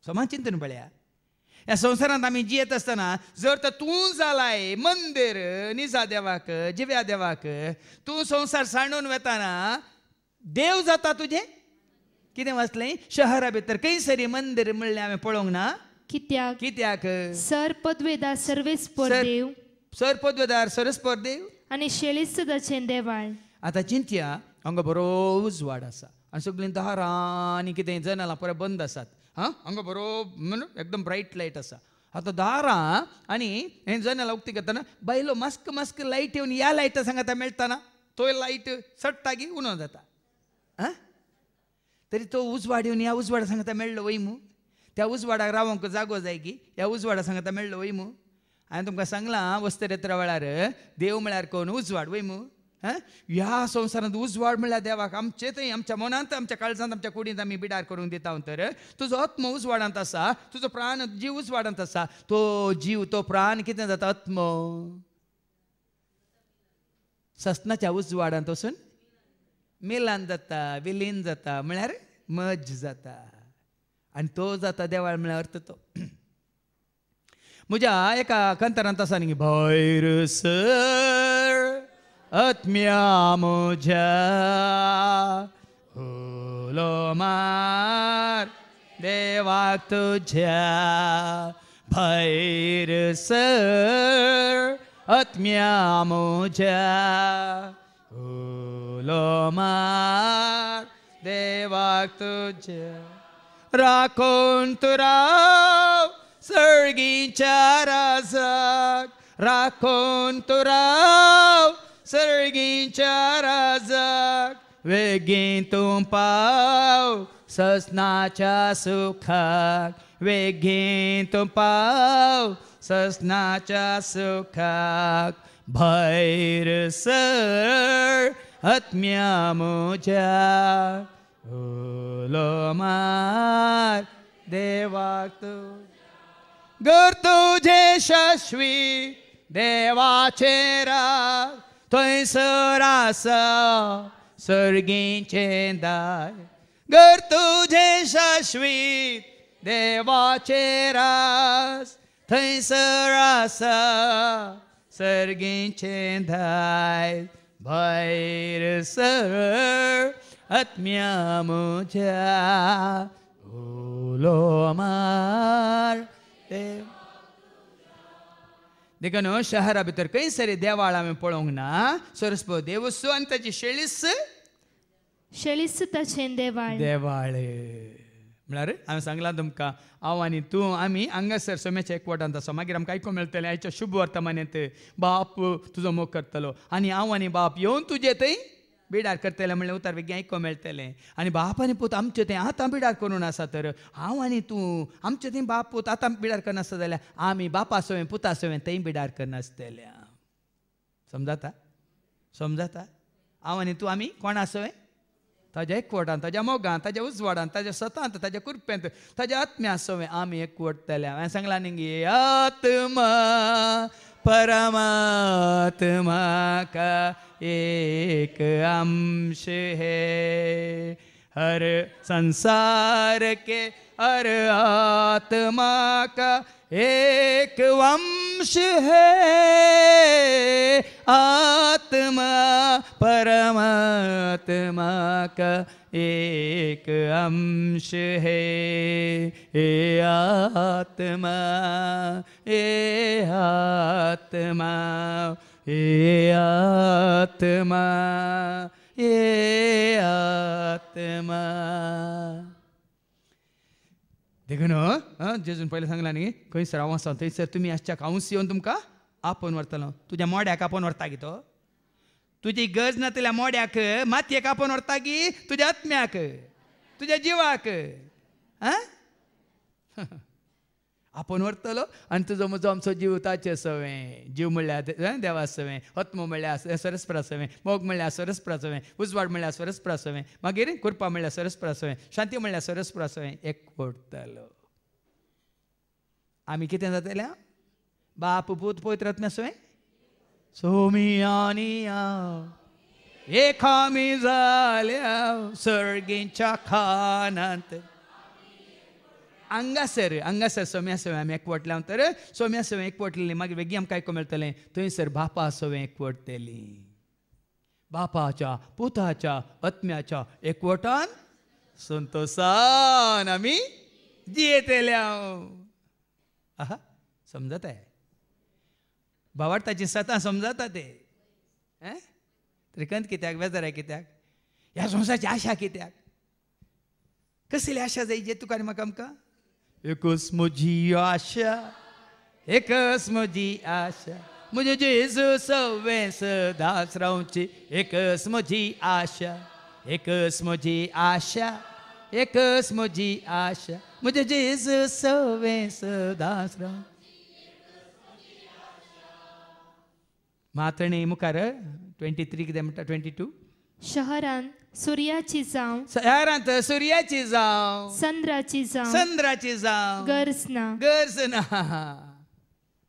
Speaker 3: समान चिंतन पळया ह्या संवसारांत आमी जियेत आसतना जर तर तूं जालाय मंदिर निजा देवाक जिव्या देवाक तूं संवसार सांडून वेताना देव जाता तुजें. कितें वाचलें शहरा भितर खंयसरी मंदिर म्हणलें हांवें पळोवंक ना.
Speaker 4: कित्याक
Speaker 3: कित्याक
Speaker 4: सर पदवेदार सर्वेस्पर देव
Speaker 3: सर पदवेदार सरस्पर देव
Speaker 4: आनी शेळीस ताचें देवाळ.
Speaker 3: आतां चिंतया हांगा बरो उजवाड आसा आनी सगळीं दारां आनी कितें जनालां पुराय बंद आसात. हांगा बरो एकदम ब्रायट लायट आसा. आतां दारां आनी हें जनालां उक्ती करतना बायलो मास्क मास्क लायट येवन ह्या लायटा सांगाता मेळटाना तो लायट सट्टागी उणो जाता. तरी तो उजवाड येवन ह्या उजवाडा सांगाता मेळ्ळो वयमू. त्या उजवाडाक रावंक जागो जाय की ह्या उजवाडा सांगाता मेळ्ळो वयमू. हांवें तुमकां सांगलां वस्त्रेत्रा वेळार देव म्हळ्यार कोण उजवाड वयमू. ह्या संवसारांत उजवाड म्हळ्यार देवाक आमचे थंय आमच्या मनांत आमच्या काळजांत आमच्या कुडींत आमी बिडार करूंक दिता. तर तुजो आत्म उजवाडांत आसा तुजो प्राण जीव उजवाडांत आसा. तो जीव तो प्राण कितें जाता आत्म सस्नाच्या उजवाडांत वचून मिलान जाता विलीन जाता म्हळ्यार मज जाता आनी तो जाता देवाळ म्हळ्यार अर्थ तो. म्हज्या एका कंतरांत आसा न्ही भायर सर आत्म्या म्हज्या उलो मार देवाक तुज्या भायर सर आत्म्या म्हज्या उलो मार देवाक तुज्या राखून तूं राव सर्गीच्या राजाक राखून तूं राव सर्गीच्या राजाक वेगीन तूं पाव ससनाच्या सुखाक वेगीन तूं पाव ससनाच्या सुखाक भायर सर आत्म्या म्हज्या उलो मार देवाक तूं गर तुजे शाश्वी देवाचे राग थंयसर आसा सर्गीचें दाय. गर तुजे शाश्वी देवाचे रास थंयसर आसा सर्गीचें दाय. भायर सर आत्म्या म्हज्या उलो मार देव. देखून शहरा भितर खंयसरी देवाळ आमी पळोवंक ना. सरस्वती देवस्व आनी ताची
Speaker 4: शेळीस ताचें देवाळ.
Speaker 3: देवाळ म्हळ्यार हांवें सांगलां तुमकां हांव आनी तूं आमी हांगासर सोम्याच्या एकवटांत आसा. मागीर आमकां आयकूंक मेळटलें आयच्या शुभ वर्तमानांत बाप तुजो मोग करतलो आनी हांव आनी बाप येवन तुजें थंय बिडार करतले म्हणलें उतार बेगीन आयकूंक मेळटलें. आनी बाप आनी पूत आमचें तें आतां बिडार करून आसा. तर हांव आनी तूं आमचें थंय बाप पूत आतां बिडार करनासता जाल्यार आमी बापा सवें पुता सवें थंय बिडार करनासतल्या. समजाता समजाता. हांव आनी तूं आमी कोणा सवें ताज्या एकवटांत ताज्या मोगांत ताज्या उजवाडांत ताज्या सतांत ताज्या कुरपेंत ताज्या आत्म्या सवें आमी एकवटतले. हांवें सांगलां न्ही गे आत्मा परमात्मा का एक अंश है हर संसार के हर आत्मा का एक वंश है. आत्मा परमात्मा का एक अंश है. ए आत्मा ए आत्मा ए आत्मा ए आत्मा. देखून जेजून पयलीं सांगलां न्ही खंयसर हांव आसा थंयसर तुमी आसच्याक हांवूच येवन तुमकां आपोवन व्हरतलो. तुज्या मोड्याक आपोवन व्हरता गी तो. तुजी गरज ना तल्या मोड्याक मातयेक आपोवन व्हरता गी तुज्या आत्म्याक तुज्या जिवाक आपोवन व्हरतलो. आनी तुजो म्हजो आमचो जीव ताचे सवें. जीव म्हणल्यार देवा सवें आत्मो म्हणल्यार सरस्परा सवें मोग म्हणल्यार सरस्परा सवें उजवाड म्हणल्यार सरस्परा सवें मागीर कृपा म्हणल्यार सरस्परा सवें शांती म्हणल्यार सरस्परा सवें एकवटतलो. आमी कितें जातल्या बाप पूत पवित्र आत्म्या सोय सोमी आणि हांव एक आमी जाल्या सर्गींच्या खानांत हांगासर सोम्या सवे आमी एकवटले तर सोम्या सवे एकवटलेली मागीर वेगळी आमकां आयकूंक मेळटलें थंयसर बापा सवे एकवटतेली बापाच्या पुताच्या आत्म्याच्या एकवटान संतोषान आमी जियेतल्या आहा समजत आहे भावार्थाची सतां समजता ते त्रिकंत कित्याक बेजार आहे कित्याक ह्या संवसाराची आशा कित्याक कसली आशा जाय जे तुका आनी म्हाका आमकां एकच म्हजी आशा एकच म्हजी आशा म्हजे जेजू सवे सदांच रावची एकच म्हजी आशा एकच म्हजी आशा एकच म्हजी आशा म्हजे जेजू सवे सदांच राव मातणी मुखार 23 कितें म्हणटा 22
Speaker 4: शहरान सुर्याची जावं
Speaker 3: शहरांत सुर्याची जावं
Speaker 4: चंद्राची जावं
Speaker 3: चंद्राची जावं
Speaker 4: गरज ना
Speaker 3: गरज ना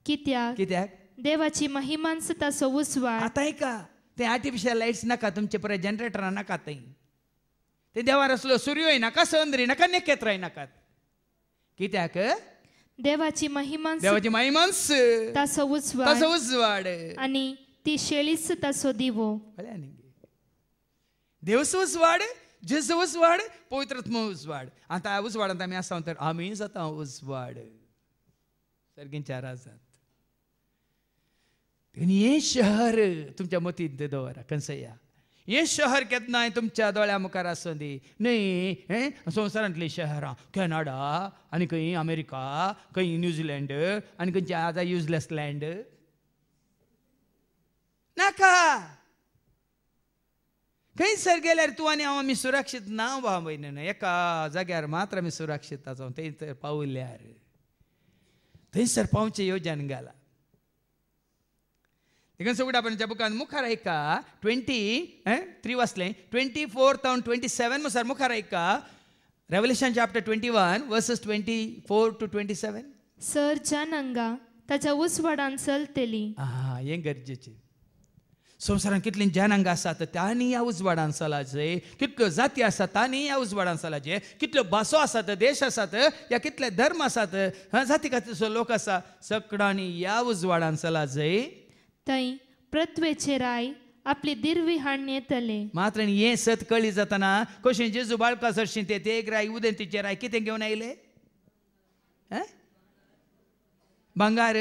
Speaker 4: कित्याक
Speaker 3: कित्याक
Speaker 4: देवाची महिमांस ताचो उसवाड
Speaker 3: आतां ऐका ते आर्टिफिशियल लायट्स नाका तुमचे पळय जनरेटरां नाका थंय ते देवार असलो सूर्योय नाका चंद्रय नाका नखेत्राय नाकात कित्याक
Speaker 4: देवाची महिमांस
Speaker 3: ताचो
Speaker 4: उसवाड
Speaker 3: उजवाड
Speaker 4: आणि ती शेळीच ताचो दिवो
Speaker 3: देवचो उजवाड जेजू उजवाड पवित्रात्मा उजवाड आतां उजवाडांत आमी आसा तर आमी जाता उजवाड सर्गींच्या राजांत हे शहर तुमच्या मतींत दवरा कंसया हे शहर केन्नाय तुमच्या दोळ्या मुखार आसूं दी न्हय संवसारांतलीं शहरां कॅनडा आनी खंय अमेरिका खंय न्यूझीलंड आनी खंयचे आतां युजलेस लँड नाका खंयसर गेल्यार तूं आनी हांव आमी सुरक्षीत ना भाव भयणीनो एका जाग्यार मात्र आमी सुरक्षीत आसा थंय पावल्यार थंयसर पावचें येवजन घाला देखून सगळ्या बुकान मुखार ऐका 23 वाचलें 24 to 27 मुसार मुखार ऐका रेवलेशन चॅप्टर 21 वर्सेस 24 to 27
Speaker 4: सर जानांगा ताच्या उसवाडान चलतेली
Speaker 3: हें गरजेचें संवसारांत कितलीं जनांग आसात तांणी ह्या उजवाडान चलाचे कितल्यो जाती आसात तांणी ह्या उजवाडान चलाचे कितल्यो भासो आसात देश आसात या कितले धर्म आसात जाती खातीरचो लोक आसा सगळ्यांनी ह्या उजवाडान चलाचे
Speaker 4: थंय प्रत्वेचे राय आपली दिरवी हाडून येतले
Speaker 3: मात्र हें सत कळी जातना कशें जेजू बाळका सरशीं ते एक राय उदेंतीचे राय कितें घेवन आयले भांगार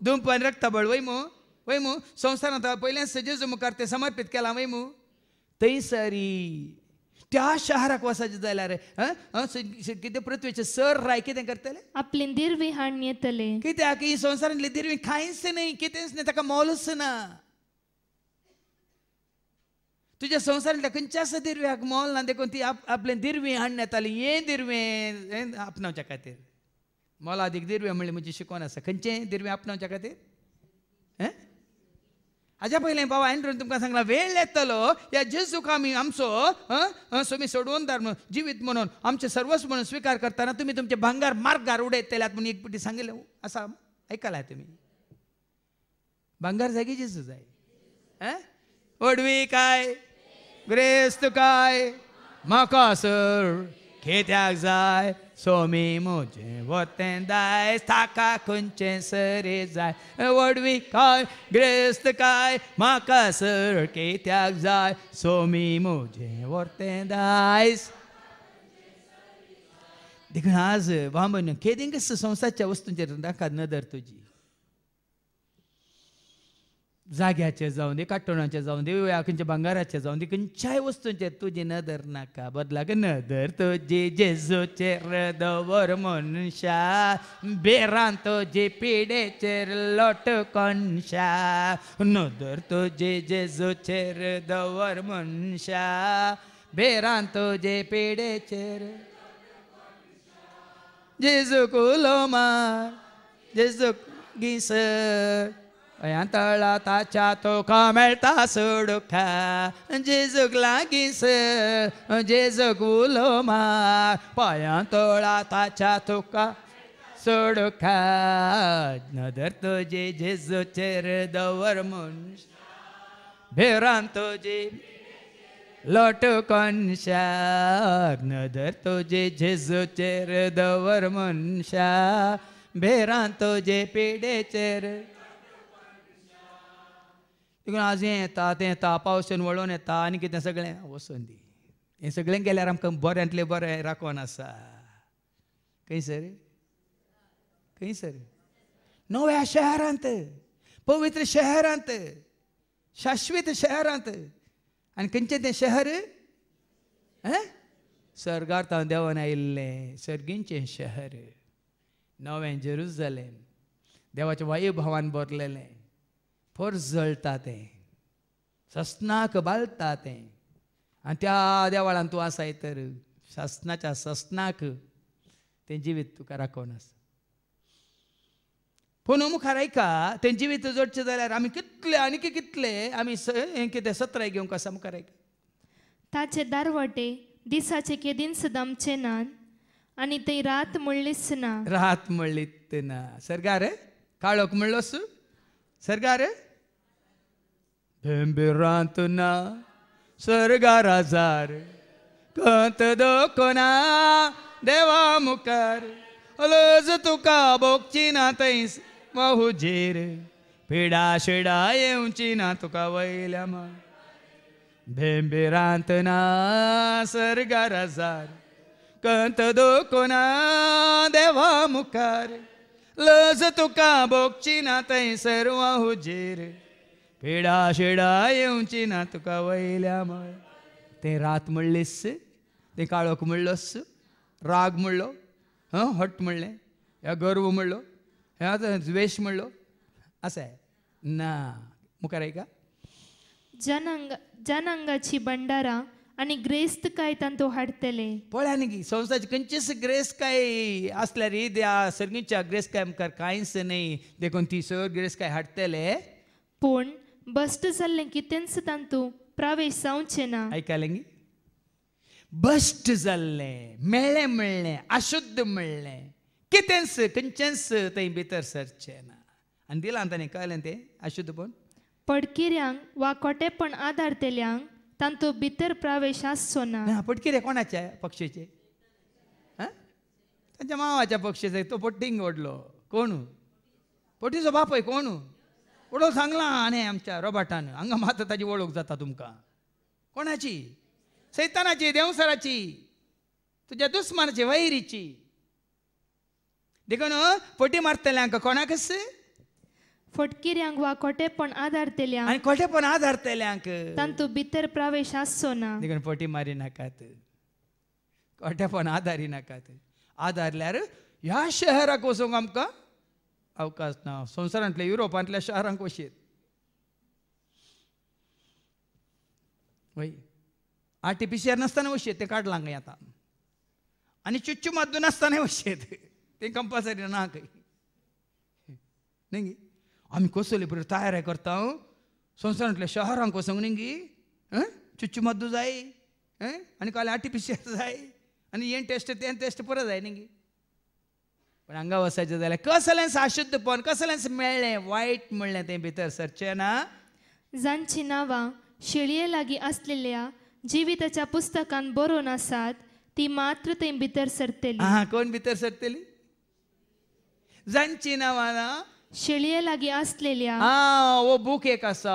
Speaker 3: दुंपान रक्ताबळ वयमू संवसारांत पयलेंच जेजू मुखार ते समर्पीत केलां वयमू थंयसरी त्या शहराक वचाचें जाल्यार कितें पृथ्वीचे सर राय कितें करतले
Speaker 4: आपली दिरवी हाडून येतले
Speaker 3: कित्याक ही संवसारांतली दिरवी कांयच न्हय कितेंच न्हय ताका मोलूच ना तुज्या संवसारांतल्या खंयच्याच दिरव्याक मोल ना देखून ती आपले दिरवी हाडून येताली हें दिरवें आपणावच्या खातीर मोलादीक दिरवें म्हणलें म्हजी शिकवण आसा खंयचें दिरवें आपणावच्या खातीर हाज्या पयलें बाबा हांवें तुमकां सांगलां वेळ येतलो ह्या जेजूक आमी आमचो सोमी सोडवोनदार म्हणून जिवीत म्हणून आमचे सर्वस्व म्हणून स्विकार करतना तुमी तुमचे भांगार मार्गार उडयतल्यात म्हणून एक फावटी सांगिल्लें आसा आयकलां तुमी भांगार जागी जेजू जाय ओडवी काय ग्रेस्त काय म्हाका सर कित्याक जाय सोमी म्हजें वतें दाय ताका खंयचें सरे जाय वडवी काय ग्रेस्त काय म्हाका सर कित्याक जाय सोमी म्हजें वतें दाय देखून आज बांबन केदींग संवसाराच्या वस्तूंचेर नाका नदर तुजी जाग्याचे जावं दी काट्टोणाचे जावं दी खंयचे भांगाराचे जावं दी खंयच्याय वस्तूंचेर तुजी नदर नाका बदलाक नदर तुजी जेजूचेर दवर मनशा बेरान तुजी पिडेचेर लोटकोनशा नदर तुजी जेजूचेर दवर मनशा बेरान तुजी पिडेचेर जेजूक उलो मार जेजूक घिसर तळा ताच्या तुका मेळटा सोडूखा जेजूक लागींस जेजूक उलो मार पांयां तळा ताच्या तुका सोडखा नदर तुझे जेजो चेर दवर मनशा भेरान तुझे लटकन शाक नदर तुझे जेजो चेर दवर मनशा भेरान तुझे पिडेचेर देखून आज हें येता तें येता पावसान वळोन येता आनी कितें सगळें वचून दी हें सगळें गेल्यार आमकां बऱ्यांतलें बरें राखोन आसा खंय सर नव्या शहरांत पवित्र शहरांत शाश्वत शहरांत आनी खंयचें तें शहर स्वर्गांत देंवन आयिल्लें सर्गींचें शहर नवें जेरुसलेम देवाच्या वैभवान भरलेलें परस जळटा तें सस्नाक बालता तें आनी त्या देवाळान तूं आसाय तर सस्नाच्या सस्नाक तें जिवीत तुका राखोन आसा पूण मुखार ऐका तें जिवीत जोडचें जाल्यार आमी कितले आनी कितले आमी हें कितें सत्राय घेवंक आसा मुखार ऐका
Speaker 4: ताचे दारवटे दिसाचे केदीन सदामचे नान आनी थंय रात म्हणलीच ना
Speaker 3: रात म्हणलीत ना सरगार काळोख म्हणलोस सरगार भेंबिरांत ना सरगार हजार कंत दोकोना देवा मुखार अलज तुका भोगची ना थंय वाहुजेर पिडा शिडा येवची ना तुका वयल्या मां भेंबिरांत ना सरगार हजार कंत दोकोना देवा मुखार लज तुका भोगची ना थंय सर्व हुजेर पिडा शिडा येवची ना तुका वयल्या मळ तें रात म्हणलीस तें काळोख म्हणलोस राग म्हणलो हट म्हणलें ह्या गर्व म्हणलो ह्या द्वेश म्हणलो आसा ना मुखार ऐका
Speaker 4: जनांगाची भंडारा आनी ग्रेस्त काय तांतू हाडतले
Speaker 3: पळया न्ही संवसाराची खंयचीच ग्रेस काय आसल्यार ही त्या सर्गीच्या ग्रेस काय मुखार कांयच न्ही देखून ती सगळी ग्रेस काय हाडटले
Speaker 4: पूण बस्ट जाल्लें कितेंच तांतू प्रवेश जावचें ना
Speaker 3: ऐकायलें न्ही बस्ट जाल्लें मेळ्ळें अशुद्ध म्हणलें कितेंच खंयचेंच थंय भितर सरचें ना आनी दिलां ताणें कळलें तें अशुद्धपण
Speaker 4: पडकिऱ्यांक वा कोटेपण आदारतेल्यांक तांतू भितर प्रवेश आसचो ना
Speaker 3: पटकिरे कोणाच्या पक्षाचे तांच्या मांवाच्या पक्षाचे तो पट्टींग ओडलो कोण पटीचो बापय कोण ओडो सांगला आनी आमच्या रोबाटान हांगा मात ताची वळख जाता तुमकां कोणाची सैतानाची देवसराची तुज्या दुस्मानाची वैरीची देखून पटी मारतल्यांक कोणाकच
Speaker 4: फटकिऱ्यांक वा कोटेपण आदारतेल्यांक
Speaker 3: आनी खोटेपण आदारतल्यांक
Speaker 4: तांतू भितर प्रवेश आसचो ना
Speaker 3: देखून पटी मारी नाकात खोटेपण आदारी नाकात आदारल्यार ह्या शहराक वचूंक आमकां अवकाश ना संवसारांतल्या युरोपांतल्या शहरांक वशीत वय आर्टिफिशियल नासतना वशीत ते काडलांक आतां आनी चुच्चू माद्दू नासतना वशीत ते कंपल्सरी ना खंय न्ही आमी कसली बरी तयारी करता संवसारांतल्या शहरांक वचूंक न्ही चुच्चू माद्दू जाय आनी काल आर्टिफिशियल जाय आनी हें टेस्ट तें टेस्ट परत जाय न्ही पण हांगा वचचें जाल्यार कसलेंच अशुद्धपण कसलेंच मेळ्ळें वायट म्हणलें तें भितर सरचें ना
Speaker 4: जांची नांवां शेळये लागीं आसलेल्या जिविताच्या पुस्तकांत बरोवन आसात ती मात्र थंय भितर सरतली
Speaker 3: कोण भितर सरतली जांची नांवां ना
Speaker 4: शेळये लागीं आसलेल्या
Speaker 3: वो बूक एक आसा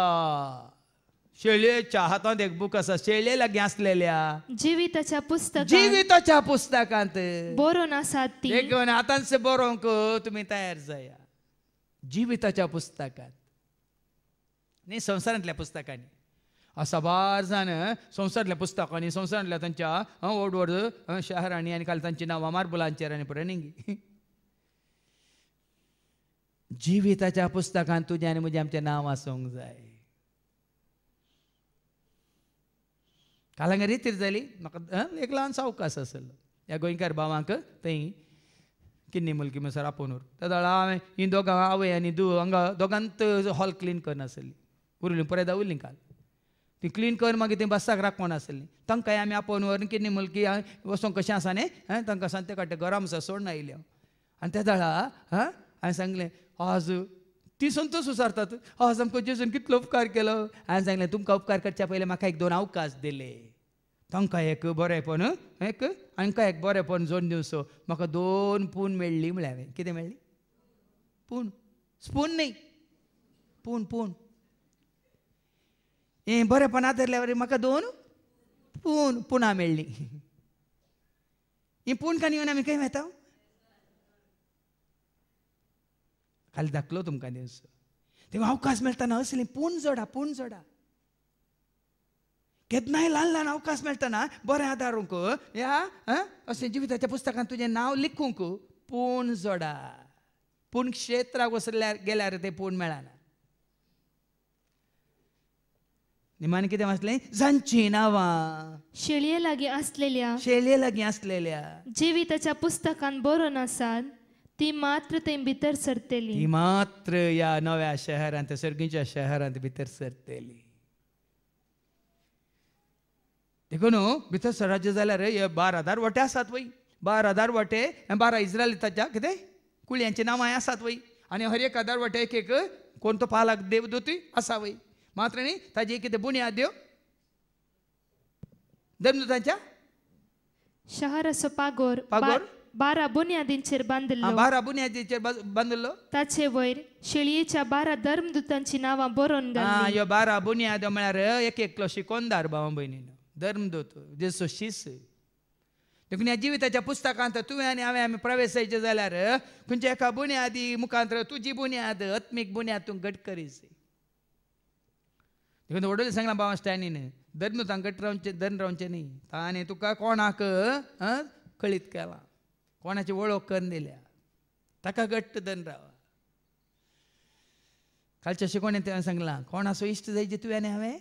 Speaker 3: शेळयेच्या हातांत एक बूक आसा शेळये लागीं आसलेल्या
Speaker 4: जिविताच्या पुस्तकांत
Speaker 3: जिविताच्या पुस्तकांत
Speaker 4: बरोवन आसात ती
Speaker 3: देखून आतांच बरोवंक तुमी तयार जाया जिविताच्या पुस्तकांत न्ही संवसारांतल्या पुस्तकांनी साबार जाण संवसारांतल्या पुस्तकांनी संवसारांतल्या तांच्या व्हड व्हड शहरांनी आनी काल तांची नांवां मार्बलांचेर आनी पळय न्ही जिविताच्या पुस्तकांत तुजें आनी म्हजें आमचें नांव आसूंक जाय काल हांगा रितीर जाली म्हाका एक ल्हानसो अवकाश आसलो ह्या गोंयकार भावांक थंय किन्नी मुलगी म्हणसर आपोवन त्या वेळा हांवें ही दोगां आवय आनी धूव हांगा दोगांत हॉल क्लीन करनासली उरलीं पळयता उरलीं काल ती क्लीन कर मागीर ती बसाक राखून आसली तांकांय आमी आपोवन व्हरून किन्नी मुलगी वचोंक कशें आसा न्ही तांकां सांगता काडटा गरम आसा सोडून आयली हांव आनी त्या दाळा हांवें सांगलें आज ती संतोश विचारतात आज आमकां जेजून कितलो उपकार केलो. हांवें सांगलें तुमकां उपकार करच्या पयलीं म्हाका एक 2 अवकाश दिले. तांकां एक बरेंपण एक हांकां एक बरेंपण जोड दिवचो. म्हाका 2 पूण मेळ्ळी म्हळ्यार हांवें. कितें मेळ्ळी? पूण. स्पून न्ही, पूण पूण. हें बरेंपण आदरल्या म्हाका 2 पुणा मेळ्ळी. ही पूण कान येवन आमी खंय वेता? खाली दाखलो तुमकां दिवस. तेव्हा अवकाश मेळटना असली पूण जोडा केन्नाय ल्हान ल्हान अवकाश मेळटना बरें आदारूंक ह्या अशें जिविताच्या पुस्तकांत तुजें नांव लिखूंक पूण जोडा. पूण क्षेत्राक वचल्यार गेल्यार तें पूण मेळना. निमाणें कितें वाचलें? जांचीं नांवां
Speaker 4: शेळये लागीं
Speaker 3: आसलेल्या
Speaker 4: जिविताच्या पुस्तकांत बरोवन आसात ती मात्र थंय भितर सरतली.
Speaker 3: ती मात्र ह्या नव्या शहरांत सर्गीच्या शहरांत भितर सरतली. देखून भितर सराज्य जाल्यार हे 12,000 वटे आसात वय. 12,000 वटे 12 इस्रायलिताच्या कितें कुळयांची नांवां आसात वय. आनी हर एक 1000 वटे एक कोण तो पालाक देवदूती आसा वय. मात्र न्ही ताजी कितें बुन्याद ह्यो देवदूतांच्या
Speaker 4: शहराचो पागोर 12 बुन्यादींचेर बांदलो.
Speaker 3: 12 बुन्यादीचेर बांदलो.
Speaker 4: ताचे वयर शेळयेच्या 12 धर्मदूतांची नांवां बरोवन घातली.
Speaker 3: ह्यो 12 बुन्याद म्हळ्यार एक एकलो शिकोंदार भावां भयणीनो. धर्मदूत जेसो शीस. देखून ह्या जिविताच्या पुस्तकांत तुवें आनी हांवें आमी प्रवेश जायचे जाल्यार खंयच्या एका बुन्यादी मुखांतर तुजी बुन्याद आत्मीक बुन्याद तूं घट करीस. देखून वडोली सांगला बाबा स्टॅनीन धर्मदूतांक घट रावचें धन रावचें न्ही. ताणें तुका कोणाक कळीत केलां, कोणाची वळख करून दिल्या, ताका घट्ट धन रावा. कालच्या शिकवणेंत हांवें सांगलां कोणाचो इश्ट जायचे तुवें आनी हांवें?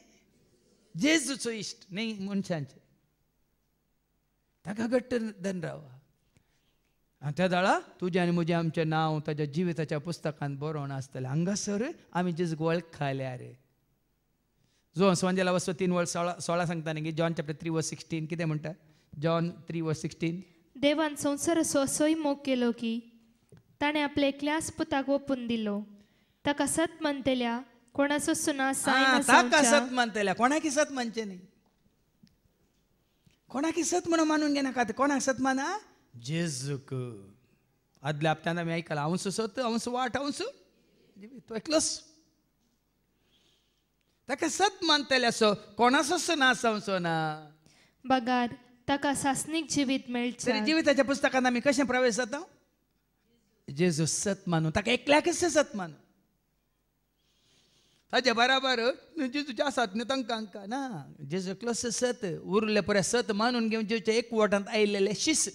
Speaker 3: जेजूचो इश्ट न्ही मनशांचे. ताका घट्ट धन रावा. आनी त्या दाळा तुजें आनी म्हजें आमचें नांव ताच्या जिविताच्या पुस्तकांत बरोवन आसतलें. हांगासर आमी जेजूक वळखाल्यार. जो संवंजेला वचो 3:16 सांगता न्ही जॉन चॅप्टर 3:16 कितें म्हणटा? जॉन 3:16
Speaker 4: देवान संवसाराचो असोय मोग केलो की ताणें आपल्या एकल्याच पुताक ओपून दिलो. ताका सत म्हणटल्या कोणाचो सुना
Speaker 3: ताका सत म्हणटल्या. कोणाकी सत म्हणचें न्ही. कोणाकी सत म्हणून मानून घेनाका. कोणाक सत माना? जेजूक. आदल्या हप्त्यान आमी आयकलां हांवूच सत हांवूच वाट हांवूच तो एकलोच. ताका सत मानतले सो कोणाचो सुना जावचो ना.
Speaker 4: बगार ताका सासनीक जिवीत मेळचें.
Speaker 3: जिविताच्या पुस्तकांत आमी कशें प्रवेश जाता? जेजू सत मानून ताका एकल्याकच सत मानून. ताचे बराबर जेजूच्या आसात न्ही तांकां ना. जेजू एकलोच सत उरले पळय सत मानून घेवन जेजूच्या एकवटांत आयिल्ले शिस.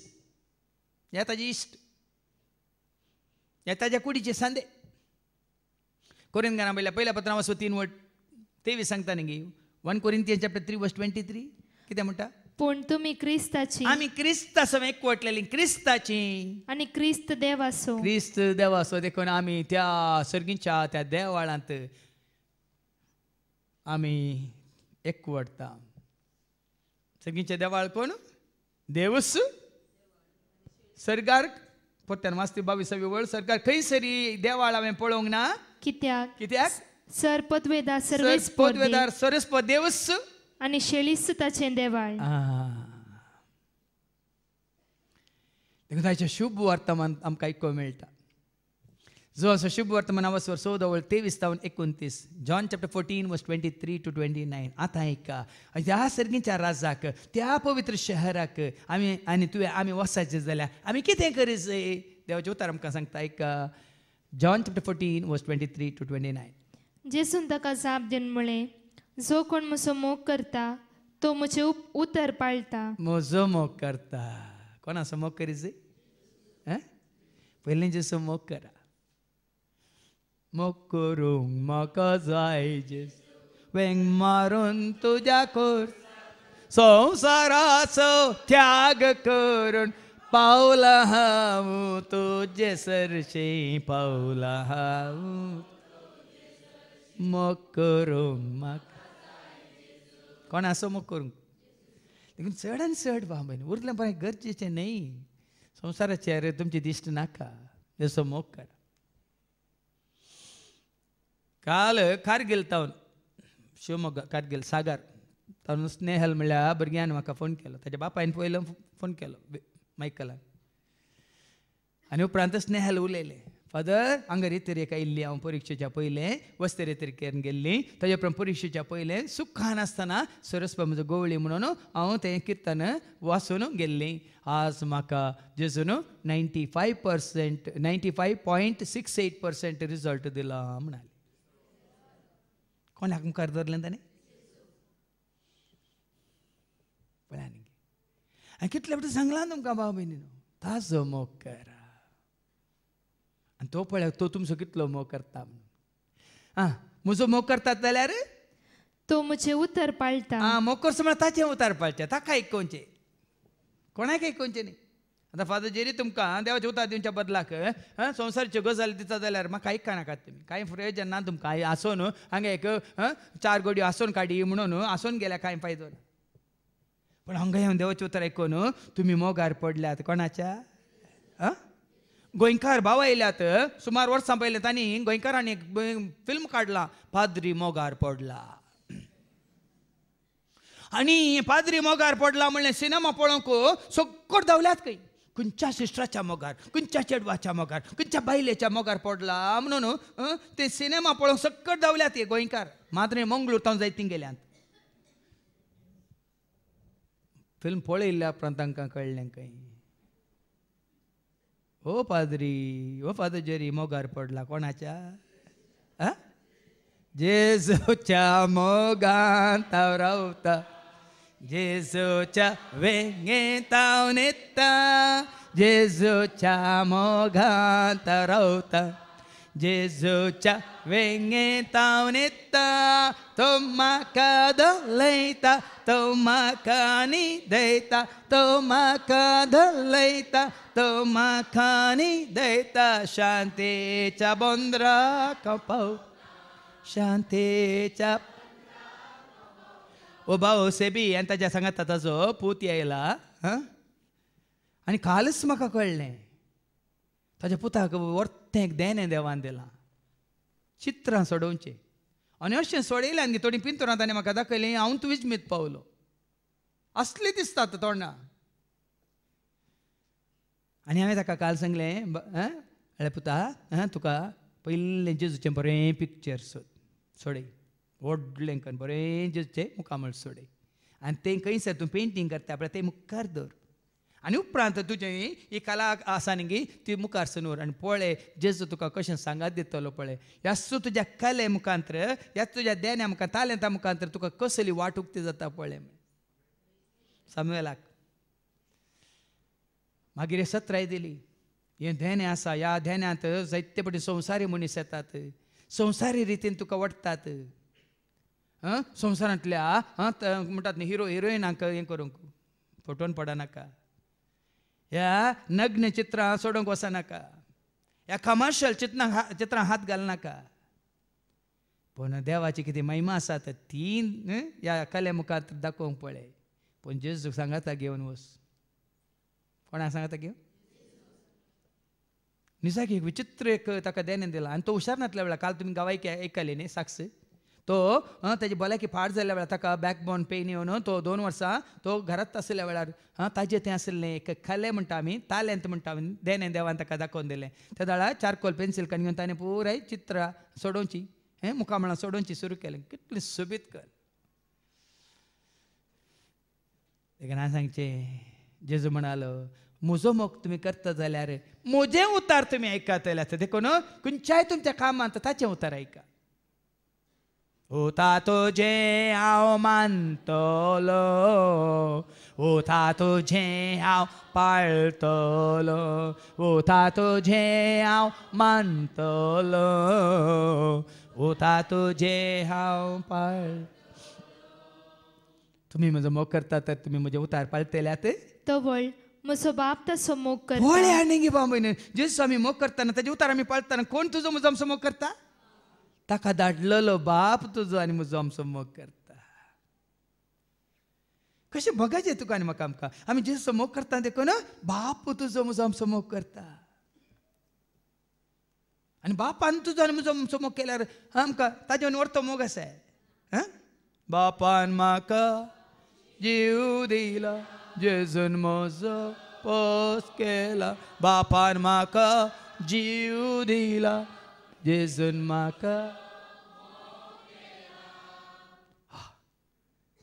Speaker 3: हे ताजे इश्ट. हे ताज्या कुडीचे सांदे. कोरिंथांना पहिल्या पत्रांत वचो 3:23 सांगता न्ही 1 Corinthians chapter 3:23 कितें म्हणटा?
Speaker 4: पूण तुमी क्रिस्ताची
Speaker 3: आमी क्रिस्ता समेत एकवटलेली क्रिस्ताची
Speaker 4: आनी क्रिस्त देवाचो.
Speaker 3: क्रिस्त देवाचो देखून आमी त्या सर्गीच्या त्या देवाळांत आमी एकवटता. सर्गीचें देवाळ कोण? देवूच. सर्गार पोत्यान वाचती 22वी वळ सर्गार खंयसरी देवाळ हांवें पळोवंक ना. कित्याक?
Speaker 4: सर पदवेदार
Speaker 3: सरस्पत देवूच
Speaker 4: आनी शेळीच ताचें देवाळ.
Speaker 3: देखून ताचें शुभ वर्तमान आमकां आयको मेळटा. जो असो शुभ वर्तमान वचवर 14:23-29 जॉन चॅप्टर 14:23-29. आतां आयका ह्या सर्गीच्या राजाक त्या पवित्र शहराक आमी आनी तुवें आमी वचायचे जाल्यार आमी कितें करीत? देवाचें उतर आमकां सांगता. आयका जॉन चॅप्टर 14:23-29.
Speaker 4: जेसून ताका जाप दिवन म्हळें जो कोण म्हजो मोग करता तो म्हजें उतर पाळटा.
Speaker 3: म्हजो मोग करता. कोणाचो मोग करीत? पयलीं जेसो मोग करा. मोग करूंक म्हाका जाय जेसू वेंग मारून तुज्या कोर संवसाराचो त्याग करून पावला हांव तुजे सरशें पावला हांव. मोग करूंक म्हाका कोणाचो मोग करूंक? देखून चड आनी चड भाव भयणी उरलें बरें गरजेचें न्ही. संवसाराचेर तुमची दिश्ट नाका. जसो मोग करा. काल कारगिल तावन शिवमोगा कारगिल सागर तावन स्नेहल म्हणल्या भुरग्यान म्हाका फोन केलो. ताच्या बापायन पयलो फोन केलो मायकलान. आनी उपरांत स्नेहल उलयले, फादर हांगा रेतरेक आयिल्ली हांव परिक्षेच्या पयलें वस्ते रेतरेकेन गेल्ली. ताजे उपरांत परिक्षेच्या पयलें सुखान आसतना सरस्वती म्हजो गवळी म्हणून हांव तें किर्तन वाचून गेल्ली. आज म्हाका जेजून 95.68% रिजल्ट दिला म्हणाले. कोणाक मुखार धरलें ताणें? पळय न्ही. आनी कितले फावटी सांगलां तुमकां भाव भयणीनो, ताजो मोग करा. आनी तो पळय तो तुमचो कितलो मोग करता म्हणून. म्हजो मोग करतात जाल्यार
Speaker 4: तो म्हजे उतर पाळटा.
Speaker 3: मोग करचो म्हळ्यार ताचें उतार पाळचें, ताका आयकोवचें, कोणाक आयकोवचें न्ही. आतां फादर जेरी तुमकां देवाचें उतार दिवच्या बदलाक संवसाराच्यो गजाली दिता जाल्यार म्हाका आयकना नाकात तुमी. कांय प्रयोजन ना तुमकां. आसोन हांगा एक 4 घडयो आसोन काडी म्हणून आसोन गेल्या कांय फायदो ना. पण हांगा येवन देवाचें उतर आयकोन तुमी मोगार पडल्यात कोणाच्या? गोंयकार भाव आयल्यात. सुमार वर्सां पयलें तांणी गोंयकारांनी एक फिल्म काडलां, पाद्री मोगार पडला. आनी पाद्री मोगार पडला म्हणलें सिनेमा पळोवंक सगळो धांवल्यात खंय. खंयच्या सिस्टराच्या मोगार, खंयच्या चेडवाच्या मोगार, खंयच्या बायलेच्या मोगार पडला म्हणून ते सिनेमा पळोवंक सगळो धांवल्यात हे गोंयकार. मात्र मंगळूर तावन जायत गेल्यात. फिल्म पळयल्ल्या उपरांत तांकां कळ्ळें खंय, ओ पाद्री, ओ फादर जेरी मोगार पडला कोणाच्या? जेजूच्या मोगांत हांव रावता, जेजूच्या वेंगेंत हांव न्हेता, जेजूच्या मोगांत हांव रावता, जेजूच्या वेंगेंत हांव न्हेता. तो म्हाका धलयता, तो म्हाका न्हिदयता, तो म्हाका धलयता, तो म्हाका न्हिदयता. शांतेच्या बोंद्राक पाव, शांतेच्या. ओ भाऊ सेबी आनी ताच्या सांगात ताजो पूत येयला. आनी कालच म्हाका कळ्ळें ताच्या पुताक वर्तें देणें देवान दिलां, चित्रां सोडोवचें. आनी अशें सोडयलें आनी थोडीं पिंतुरां ताणें म्हाका दाखयलीं. हांव तूं विजमीत पावलो. असली दिसतात तोंडां. आनी हांवें ताका काल सांगलें, अळे पुता तुका पयलें जेजूचें बरें पिक्चर सोडय, व्हडलें करून बरें जेजूचें मुखामळ सोडय. आनी तें खंयसर तूं पेंटींग करता पळय तें मुखार दवर. आनी उपरांत तुजें ही कला आसा न्ही ती मुखार सनूर. आनी पळय जेजू तुका कशें सांगात दितलो पळय. ह्याच तुज्या कले मुखांतर, ह्याच तुज्या देण्या मुखार, तालेंता मुखांतर तुका कसली वाट उक्ती जाता पळय. सामुएलाक मागीर हे 17 दिली. हें देणें आसा, ह्या देण्यांत जायते पटी संवसारी मनीस येतात, संवसारी रितीन तुका वडटात. संवसारांतल्या म्हणटात न्ही हिरो हिरोइनाक हें करूंक फटोवन पडनाका, ह्या नग्न चित्रां सोडूंक वचनाका, ह्या कमर्शियल चित्रां हात घालनाका. पूण देवाची कितें महिमा आसा ती ह्या कले मुखार दाखोवंक पळय. पूण जेजू सांगाता घेवन वच. कोणाक सांगाता घेवन? निजाक एक विचित्र एक ताका देणें दिलां. आनी तो हुशार नासल्या वेळार काल तुमी गावायक आयकली न्ही साक्ष. तो ताजी भलायकी पाड जाल्ल्या वेळार ताका बॅकबोन पेन येवन तो 2 वर्सां तो घरांत आसल्या वेळार ताजें तें आसलें एक खलें म्हणटा आमी, तालेंत म्हणटा आमी, देणें देवान ताका दाखोवन दिलें. त्या वेळार चारकोल पेन्सील काडून घेवन ताणें पुराय चित्रां सोडोवची, मुखामळां सोडोवची सुरू केलें. कितलें सोबीत कर. ताका ना सांगचें, जेजू म्हणालो म्हजो मोग तुमी करता जाल्यार म्हजें उतार तुमी आयकात जाल्यार देखून खंयच्याय तुमच्या कामांत ताचें उतार आयका. उता तुजें हांव मानतलो, उता तुजें हांव पाळटलो, उता तुजें हांव मानतलो, उता तुजें हांव पाळ. तुमी म्हजो मोग करता तर तुमी म्हजे उतार पाळटल्यात.
Speaker 4: तवळ म्हजो बाप तसो मोग करता.
Speaker 3: व्हडले आनी गे बाबा जेजू आमी मोग करतना ताजे उतार आमी पाळटना कोण तुजो म्हजो आमचो मोग करता? ताका धाडलेलो बाप तुजो आनी म्हजो आमचो मोग करता. कशें बघाचें तुका आनी म्हाका आमकां. आमी जेजूचो मोग करता देखून बाप तुजो म्हजो आमचो मोग करता. आनी बापान तुजो आनी म्हजो मोग केल्यार आमकां ताजे व्हरतो मोग आसा बापान म्हाका जीव दिला जेजून म्हजो पोस केला बापान म्हाका जीव दिला जेजून म्हाका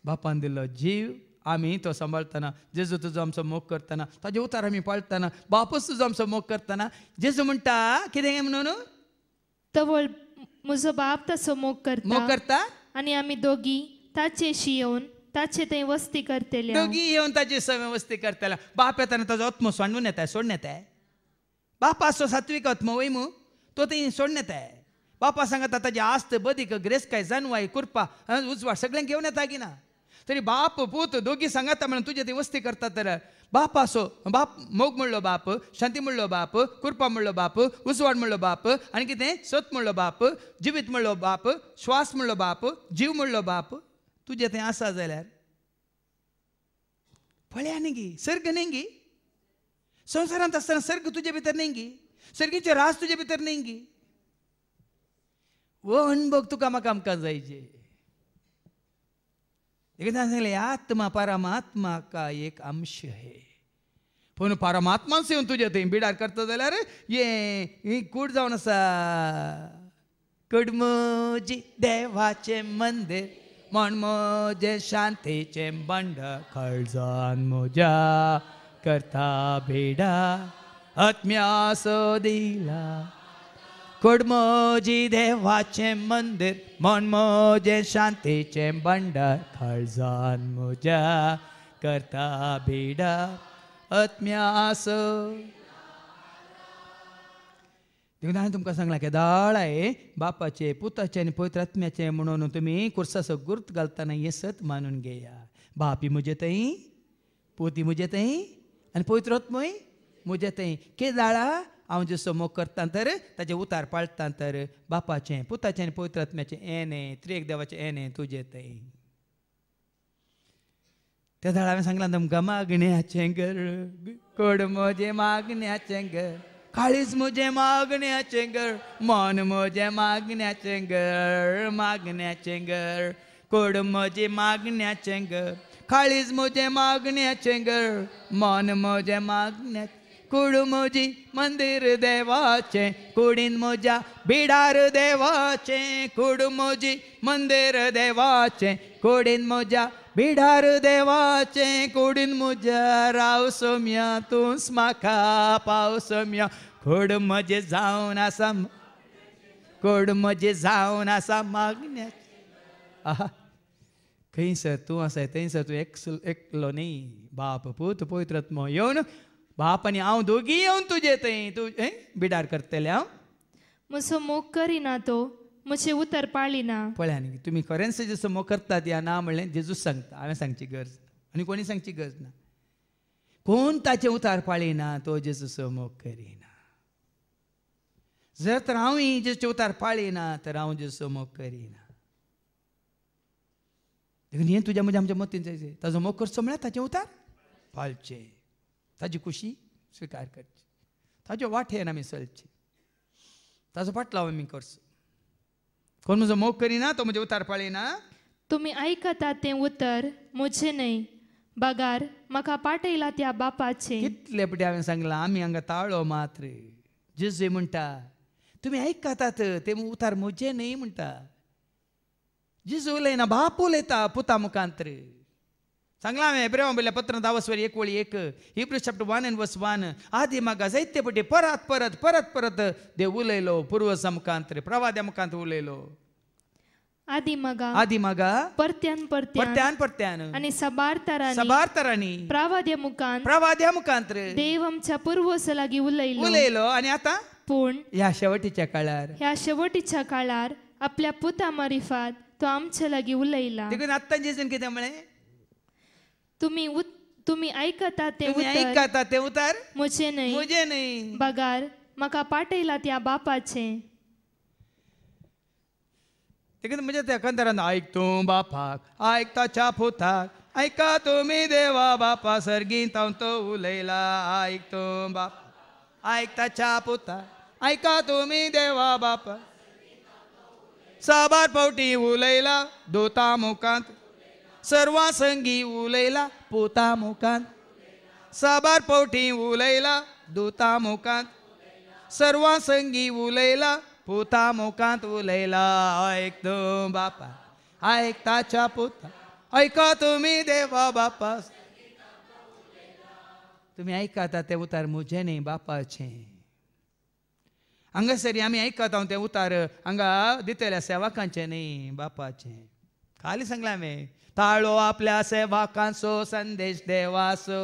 Speaker 3: बापान दिल्लो जीव आमी तो सांबाळतना जेजू तुजो आमचो मोग करतना ताजे उतार आमी पाळटना बापूच तुजो आमचो मोग करतना जेजू म्हणटा कितें म्हणून
Speaker 4: तवळ म्हजो बाप तसो मोग
Speaker 3: मोग करता
Speaker 4: आनी आमी दोगी ताचेशी येवन ताचे थंय वस्ती करतले
Speaker 3: दोगी येवन ताची सवय वस्ती करतला बाप येताना ताजो आत्मो सांडून येता सोडून येता बापा असो सात्वीक आत्मो वयमू तो थंय सोडून येता बापा सांगता ताजी आस्त बदीक ग्रेस्काय जानवाय कुरपा उजवाड सगळ्यांक घेवन येता की ना तरी बाप पूत दोगी सांगाता म्हणून तुजे थंय वस्ती करता तर बाप असो बाप मोग म्हणलो बाप शांती म्हणलो बाप कुरपा म्हणलो बाप उजवाड म्हणलो बाप आनी कितें सत म्हणलो बाप जिवीत म्हणलो बाप श्वास म्हणलो बाप जीव म्हणलो बाप तुजे थंय आसा जाल्यार पळया न्ही गी सर्ग न्ही गी संवसारांत आसतना सर्ग तुजे भितर न्ही गी सर्गीचे रास तुजे भितर न्ही गी वो अणभव तुका म्हाका आमकां जायचे एकदा सांगले आत्मा परमात्मा का एक अंश है पूण परमात्माच येवन तुजे थंय बिडार करता जाल्यार ये कूड जावन आसा कुडमुजी देवाचे मंदिर म्हण म्हजे शांतीचे बंड खळजान म्हज्या करता बेडा आत्म्यासो दिला कुडमोजी देवाचे मंदिर म्हण म्हजे शांतीचे बंडर खळजान म्हज्या करता बेडा आत्म्यासो देखून हांवें तुमकां सांगलां की दाळाय बापाचे पुताचे आनी पवित्र आत्म्याचे म्हणून तुमी कुर्साचो गुर्त घालतना येसत मानून घेया बापी म्हजे थंय पोती म्हजे थंय आनी पवित्र आत्मोय म्हजे थंय कितें दाळा हांव जसो मोग करता तर ताजे उतार पाळटा तर बापाचें पुताचें आनी पवित्र आत्म्याचें येणे त्रिएक देवाचें येणे तुजे थंय त्या दाळा हांवें सांगलां तुमकां मागण्याचें घर कोड म्हजें मागण्याचें घर काळीज म्हजें मागण्याचें घर मन म्हजें मागण्याचें घर मागण्याचें घर कोड म्हजें मागण्याचें घर काळीज म्हजें मागण्याचें घर मन म्हजें मागण्याचें कुड म्हजी मंदिर देवाचें कुडीन म्हज्या बिडार देवाचें कुड म्हजी मंदिर देवाचें कुडीन म्हज्या बिडार देवाचें कुडीन म्हज्या राव सोम्या तूंच म्हाका पाव सोम्या कुड म्हजें जावन आसा कुड म्हजें जावन आसा मागण्याचें आहा खंयसर तूं आसाय थंयसर तूं एकलो न्ही बाप पूत पवित्र आत्मो येवन बाप आनी हांव दोगी येवन तुजे थंय तूं बिडार करतले हांव
Speaker 4: म्हजो मोग करिना तो म्हजे उतर पाळिना
Speaker 3: पळया न्ही तुमी खरेंच जसो मोग करतात या ना म्हणलें जेजूस सांगता हांवें सांगची गरज आनी कोणी सांगची गरज ना कोण ताचे उतार पाळिना तो जेजूचो मोग करिना जर तर हांवूय जेजूचे उतार पाळिना तर हांव जेजूचो मोग करिना देखून हें तुज्या म्हज्या आमच्या मतीन जायचें ताजो मोग करचो म्हळ्यार ताचें उतार पाळचें ताजी खुशी स्विकार करची ताज्यो वाटेन आमी चलची ताजो पाटलाव आमी करचो कोण म्हजो मोग करिना तो म्हजे उतार पाळिना
Speaker 4: तुमी आयकता तें उतर म्हजें न्हय बगार म्हाका पाटयला त्या बापाचें
Speaker 3: कितले पटी हांवें सांगलां आमी हांगा ताळो मात्र जेजू म्हणटा तुमी आयकतात ते उतार म्हजे न्हय म्हणटा जेजू उलयना बाप उलयता पुता मुखांतर सांगलां हांवें हेब्रेवां बरयल्या पत्र 10:1 Hebrews chapter 1:1 आदी म्हाका जायते पटी परत परत परत परत देव उलयलो पुर्वजा मुखांतर प्रवाद्या मुखांतर उलयलो
Speaker 4: आदी मगा परत्यान
Speaker 3: परत्यान परत्यान
Speaker 4: आनी सबारतरांनी
Speaker 3: प्रवाद्या मुखांतर
Speaker 4: देव आमच्या पुर्वजा लागीं
Speaker 3: उलयलो आनी आतां
Speaker 4: पूण
Speaker 3: ह्या शेवटीच्या काळार
Speaker 4: आपल्या पुता मारिफात तो आमच्या लागीं उलयला
Speaker 3: देखून आत्तां जेजून कितें म्हळें
Speaker 4: तुमी आयकता
Speaker 3: तें उतार
Speaker 4: म्हजें न्हय बगार म्हाका पाटयला त्या बापाचें
Speaker 3: देखून म्हज्या त्या कंतरान आयक तूं बापाक आयक ताच्या पुताक आयका तुमी देवा बापा सर्गींत हांव तो उलयला आयक तूं बाप आयक ताच्या पुताक ऐका तुम्ही देवा बापा साबार पावटी उलयला दोता मुखांत सर्वासंगी उलयला पोता मुखांत साबार पावटी उलयला दोता मुखांत सर्वासंगी उलयला पोता मुखांत उलयला ऐकतो बापा ऐकताच्या पोता ऐका तुम्ही देवा बापा तुम्ही ऐकाता ते उतार मुझे न्ही बापाचे हांगासरी आमी ऐकता ते उतार हांगा दितल्या सेवकांचे न्ही बापाचे खाली सांगला हांवें ताळो आपल्या सेवकांचो संदेश देवासो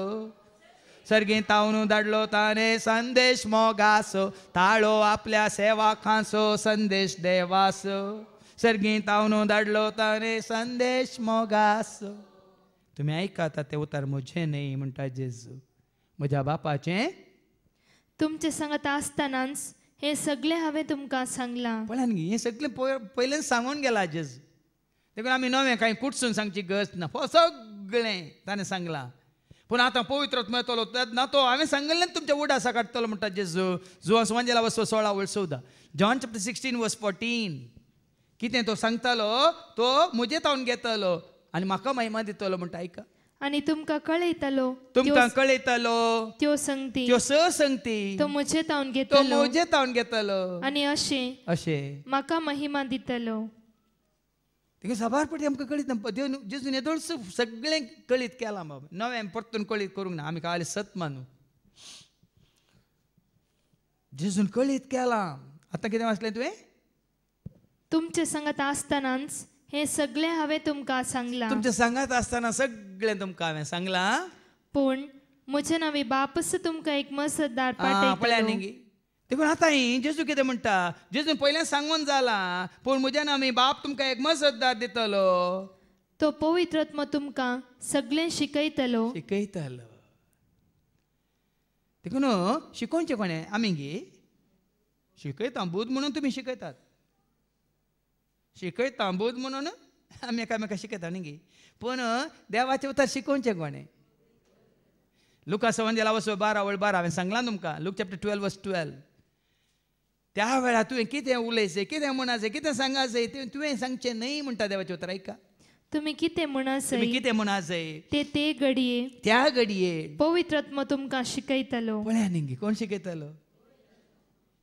Speaker 3: सर्गी तावन धाडलो ताणे संदेश मोगासो ताळो आपल्या सेवकांचो संदेश देवासो सर्गी तावन धाडलो ताणे संदेश मोगासो तुम्ही ऐकता ते उतार मुझे न्ही म्हणटा जेजू म्हज्या बापाचें
Speaker 4: तुमचे सांगत आसतनाच हे सगळे हांवें तुमकां सांगलां
Speaker 3: पळयान गे हें सगळें पयलें सांगून गेला जेजू देखून आमी नवें कांय कुटसून सांगची गरज ना सगळें ताणें सांगलां पूण आतां पवित्र आत्मा येतलो ना तो हांवें सांगलें तुमच्या उडासा काडटलो म्हणटा जेजू जुवां सुवांजेला वचो 16 वळ 14 जॉन चॅप्टर 16 वर्स 14 कितें तो सांगतालो तो म्हजे तावन घेतलो आनी म्हाका महिमा दितलो म्हणटा ऐका
Speaker 4: आनी तुमकां कळयतलो
Speaker 3: तुमकां कळयतलो
Speaker 4: त्यो संगती
Speaker 3: त्यो संगती
Speaker 4: तो म्हजे तावन
Speaker 3: तो
Speaker 4: घेतलो
Speaker 3: म्हजे तावन घेतलो
Speaker 4: आनी अशें म्हाका महिमा दितलो
Speaker 3: तेका साबार पटी आमकां कळीत ना देव जेजून येदोळ सगळें कळीत केलां बाबा नवें परतून कळीत करूंक ना आमी काल सत मानू जेजून कळीत केलां आतां कितें वाचलें तुवें
Speaker 4: तुमचे सांगत आसतनाच हे सगळे हांवें तुमकां सांगलां
Speaker 3: तुमच्या सांगात आसतना सगळें तुमकां हांवें सांगलां
Speaker 4: पूण म्हजे नांवे बापस तुमकां एक मसतदार
Speaker 3: पळया
Speaker 4: पाठयतलो
Speaker 3: न्ही देखून आतां ही जेजू कितें म्हणटा जेजून पयलें सांगून जालां पूण म्हज्या नांवी बाप तुमकां एक मसतदार दितलो
Speaker 4: तो पवित्र आत्मा तुमकां सगळें शिकयतलो
Speaker 3: शिकयतलो देखून शिकोवचें कोणें आमी गे शिकयता बूध म्हणून तुमी शिकयतात शिकयता बूध म्हणून आमी एकामेका शिकयता न्ही गे पूण देवाचें उतर शिकोवचें कोणें लुका सवंजेला वचो 12 वळ 12 हांवें सांगलां तुमकां लूक चॅप्टर 12 वर्स 12 त्या वेळार तुवें कितें उलयचें कितें म्हणचें कितें सांगाचें तें तुवें सांगचें न्हय म्हणटा देवाचें उतर ऐका
Speaker 4: तुमी कितें
Speaker 3: तुमी कितें म्हणचें
Speaker 4: ते घडये
Speaker 3: त्या घडये
Speaker 4: पवित्र आत्मा तुमकां शिकयतलो
Speaker 3: पळया न्ही गे कोण शिकयतलो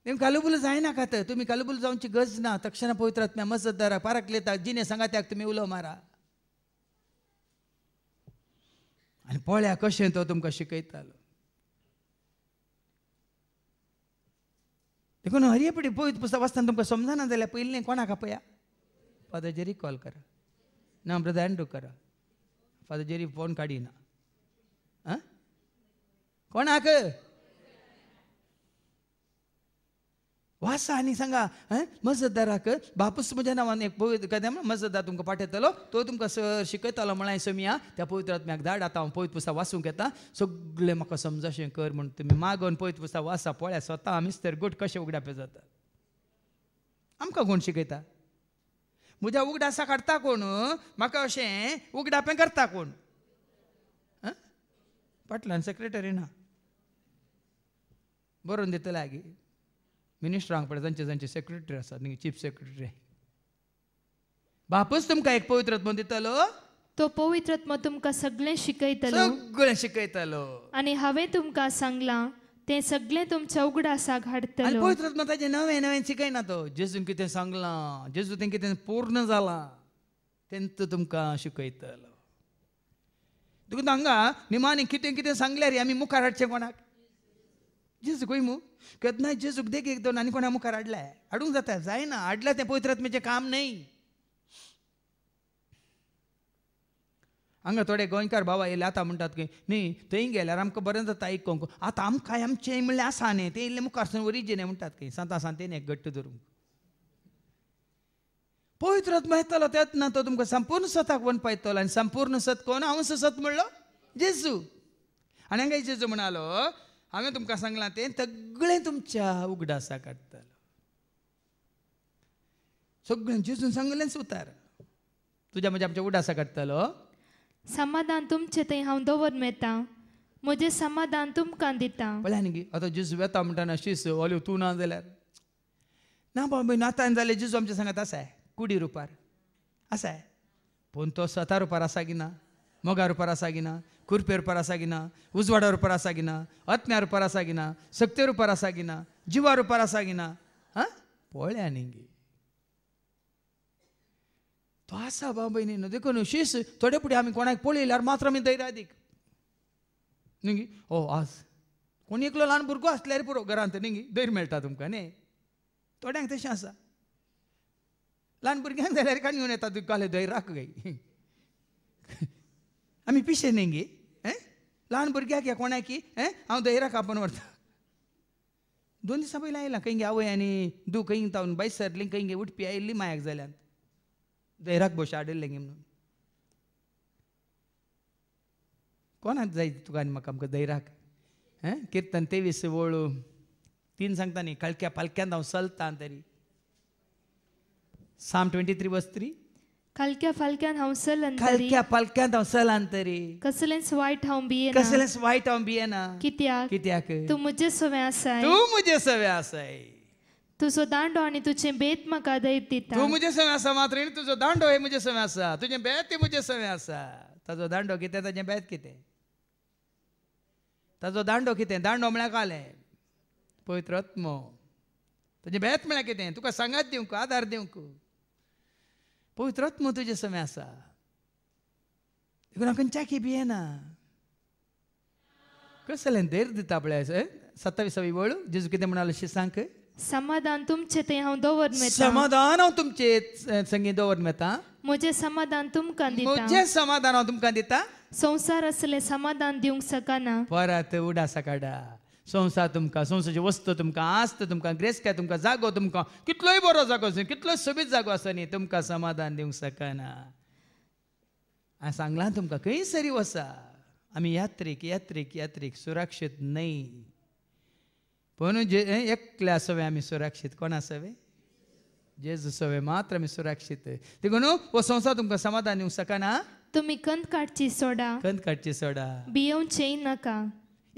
Speaker 3: तें कालुबुल जायनाका तर तुमी कालुबुल जावची गरज ना तक्षणा पवित्र आत्म्या मसतदाराक पाराकलेता जिने सांगात्याक तुमी उलो मारा आनी पळया कशें तो तुमकां शिकयतालो देखून हरियपटी पवित्र पुस्तक वाचतना तुमकां समजना जाल्यार पयलीं कोणाक आपया फादर जेरी कॉल करा ना ब्रदर एंड्रू करा फादर जेरी फोन काडिना आं कोणाक वाचा आनी सांगा मसतदाराक बापूस म्हज्या नांवान एक पवित्र कदें मसतदार तुमकां पाठयतलो तो तुमकां सर शिकयतलो म्हळ्यार समिया त्या पवित्र आत्म्याक धाड आतां हांव पवित्र पुस्तक वाचूंक येता सगळें म्हाका समजाशें कर म्हण तुमी मागोवन पवित्र पुस्तक वाचा पळया स्वता मिस्टर गूट कशें उगडापे जाता आमकां कोण शिकयता म्हज्या उगडासा काडटा कोण म्हाका अशें उगडापें करता कोण पाटल्यान सेक्रेटरी ना बरोवन दितले आगी मिनिस्टरांक पळय तांचे सेक्रेटरी आसात न्ही चीफ सेक्रेटरी बापूच तुमकां एक पवित्र आत्मा दितलो
Speaker 4: तो पवित्र आत्मा तुमकां सगळें शिकयतलो
Speaker 3: सगळें शिकयतलो
Speaker 4: आनी हांवें तुमकां सांगलां तें सगळें तुमच्या उगडासाक
Speaker 3: आनी
Speaker 4: हाडटलो
Speaker 3: पवित्र आत्मा ताजें नवें नवें शिकयना तो जेजून कितें सांगलां जेजू तें कितें पूर्ण जालां तें तुमकां शिकयतलो देखून हांगा निमाणें कितें कितें सांगल्यार आमी मुखार हाडचें कोणाक जेजू खंय मू केन्नाय जेजूक देख एक दोन आनी कोणा मुखार हाडलाय हाडूंक जाता जायना हाडल्या तें पवित्र आत्म्याचें काम न्हय हांगा थोडे गोंयकार बाबा येयले आतां म्हणटात की न्ही थंय गेल्यार आमकां बरें जाता आयकोंक आतां आमकां आमचें म्हणल्यार आसा न्ही तें इल्लें मुखारसून ओरिजीन म्हणटात की सांता सांतेन एक घट्ट धरूंक पवित्र आत्मा येतलो तेन्ना तो तुमकां संपूर्ण सताक वनपा येतलो आनी संपूर्ण सत कोण अंश सत म्हणलो जेजू आनी हांगा जेजू म्हणालो हांवें तुमकां सांगलां तें सगळें तुमच्या उगडासा काडटलो सगळें जेजून सांगलेंच उतार तुज्या म्हज्या आमच्या उगडासा काडटलो
Speaker 4: समाधान तुमचें थंय हांव दवरून येता म्हजें समाधान तुमकां दिता
Speaker 3: पळया न्ही आतां जेजू येता म्हणटाना शीस ओल्यो तूं ना जाल्यार ना बाबा नातान जाले जेजू आमच्या सांगात आसा आहे कुडी रुपार आसा आहे पूण तो 7 रुपार आसा की ना मोगा रुपार आसा की ना कुरपे रुपार आसा की ना उजवाडा रुपार आसा की ना आत्म्या रुपार आसा की ना सक्ते रुपार आसा की ना जिवा रुपार आसा की ना हां पळया न्ही तो आसा बाबा न्ही देखो न्हू शीस थोडे फुडें आमी कोणाक पळयल्यार मात्र आमी धैर्य दीक न्ही ओ आज कोण एकलो ल्हान भुरगो आसल्यार पुरो घरांत न्ही धैर्य मेळटा तुमकां न्ही थोड्यांक तशें आसा ल्हान भुरग्यांक जाल्यार काण घेवन येता तुका काले धैर्य राख गई आमी पिशे न्ही गे ल्हान भुरग्याक या कोणाक की हांव धैर्याक आपण व्हरता 2 दिसां पयलीं आयलां खंय गे आवय आनी दू खंय तावन बायस सरली खंय गे उठपी आयिल्ली मायाक जाल्यान धैर्याक बशी हाडिल्लें गे म्हणून कोणाक जाय तुका आनी म्हाका आमकां धैर्याक किर्तन 23 वळू 3 सांगता न्ही कळक्या पालक्यांत हांव चलतां तरी Psalm 23 verse 3
Speaker 4: कालक्या फालक्यान हांव चलन तरी
Speaker 3: कळक्या पालक्यांत हांव चलां तरी
Speaker 4: कसलेंच वायट हांव भियेना
Speaker 3: कसलेंच वायट हांव भियेना कित्याक
Speaker 4: तूं म्हजे सवे आसाय
Speaker 3: तूं म्हजे सवे आसाय
Speaker 4: तुजो दांडो आनी तुजें बेत म्हाका धैर्य दिता
Speaker 3: तूं म्हजे सवे आसा मात्र न्ही तुजो दांडो हे म्हजे सवे आसा तुजें बेत ते म्हजे सवे आसा ताजो दांडो कितें ताजें बेत कितें ताजो दांडो कितें दांडो म्हळ्यार कालें पवित्र आत्मो तुजें बेत म्हळ्यार कितें तुका सांगात दिवंक आदार दिवंक पवित्र आत्मो तुजे समे आसा देखून हांव खंयच्याकी भियेना कसलें धैर्य दिता पळय 27वी वळू जेजू कितें म्हणालो सांग
Speaker 4: समाधान तुमचें थंय हांव दवरून मेळटा
Speaker 3: समाधान हांव तुमचे संगी दवरून मेळटा
Speaker 4: म्हजें समाधान तुमकां दिता
Speaker 3: म्हजें समाधान हांव तुमकां दिता
Speaker 4: संवसार असलें समाधान दिवंक शकना
Speaker 3: परत उडासा काडा संवसार तुमकां संवसाराची वस्त तुमकां आस्त तुमकां ग्रेस्काय तुमकां जागो तुमकां कितलोय बरो जागो आसूं कितलोय सोबीत जागो आसूं न्ही तुमकां समाधान दिवंक शकना हांवें सांगलां तुमकां खंय सरी वसा आमी यात्रेक यात्रेक यात्रेक सुरक्षीत न्हय पूण एकल्या सवे आमी सुरक्षीत कोणा सवे जेजू सवे मात्र आमी सुरक्षीत देखून हो संवसार तुमकां समाधान दिवंक शकना
Speaker 4: तुमी कंत काडची सोडा
Speaker 3: कंत काडची सोडा
Speaker 4: भियोवचेंय नाका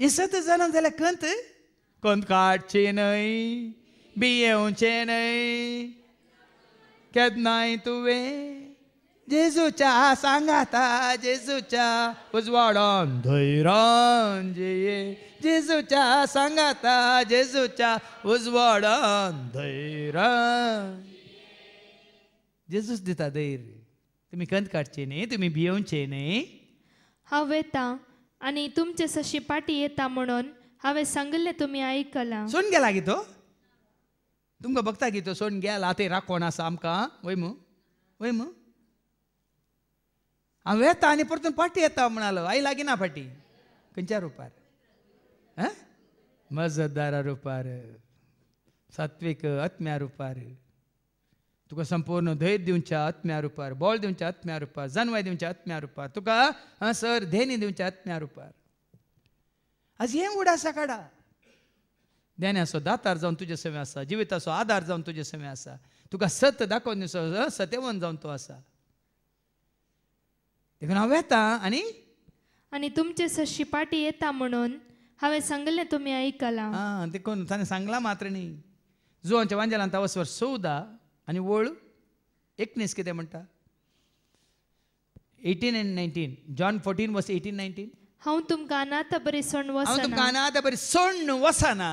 Speaker 3: इसत जाणां जाल्यार कंत काडची न्हय भियेवचें न्हय केन्नाय तुवें जेजूच्या सांगाता जेजूच्या उजवाडान धैर्यान जिये जेजूच्या सांगाता जेजूच्या उजवाडान धैर्यान जेजूच दिता धैर्य तुमी कंत काडची न्ही तुमी भियोवचें न्ही
Speaker 4: हांव येता आनी तुमचे सशी पाटी येता म्हणून हांवें सांगलें तुमी आयकलां
Speaker 3: सोन गेला गी तो तुमकां बघता गी तो सोन गेला ते राखण आसा आमकां वय मू हांव येता आनी परतून पाटी येता म्हणालो आई लागी ना पाटी खंयच्या रुपार मजतदारा रुपार सात्वीक आत्म्या रुपार तुका संपूर्ण धैर्य दिवच्या आत्म्या रुपार बळ दिवच्या आत्म्या रुपार जानवाय दिवच्या आत्म्या रुपार तुका सर धेनी दिवच्या आत्म्या रुपार आज हें उडासा काडा देण्याचो दातार जावन तुजे सवे आसा जिविताचो आधार जावन तुजे सवे आसा तुका सत दाखोवन दिवचो सत्यवन जावन तो आसा देखून हांव येता आनी
Speaker 4: तुमचे सशी पाटी येता म्हणून हांवें सांगलें तुमी आयकलां
Speaker 3: देखून ताणें सांगलां मात्र न्ही जुवांच्या वांजेलांत वसवर 14 आनी वळ 19 कितें म्हणटा 18 and 19 जॉन 14 verse 18-19
Speaker 4: हांव तुमकां अनाथ बरी सोडून
Speaker 3: हांव
Speaker 4: वचना
Speaker 3: तुमकां अनाथ बरी सोडून वचना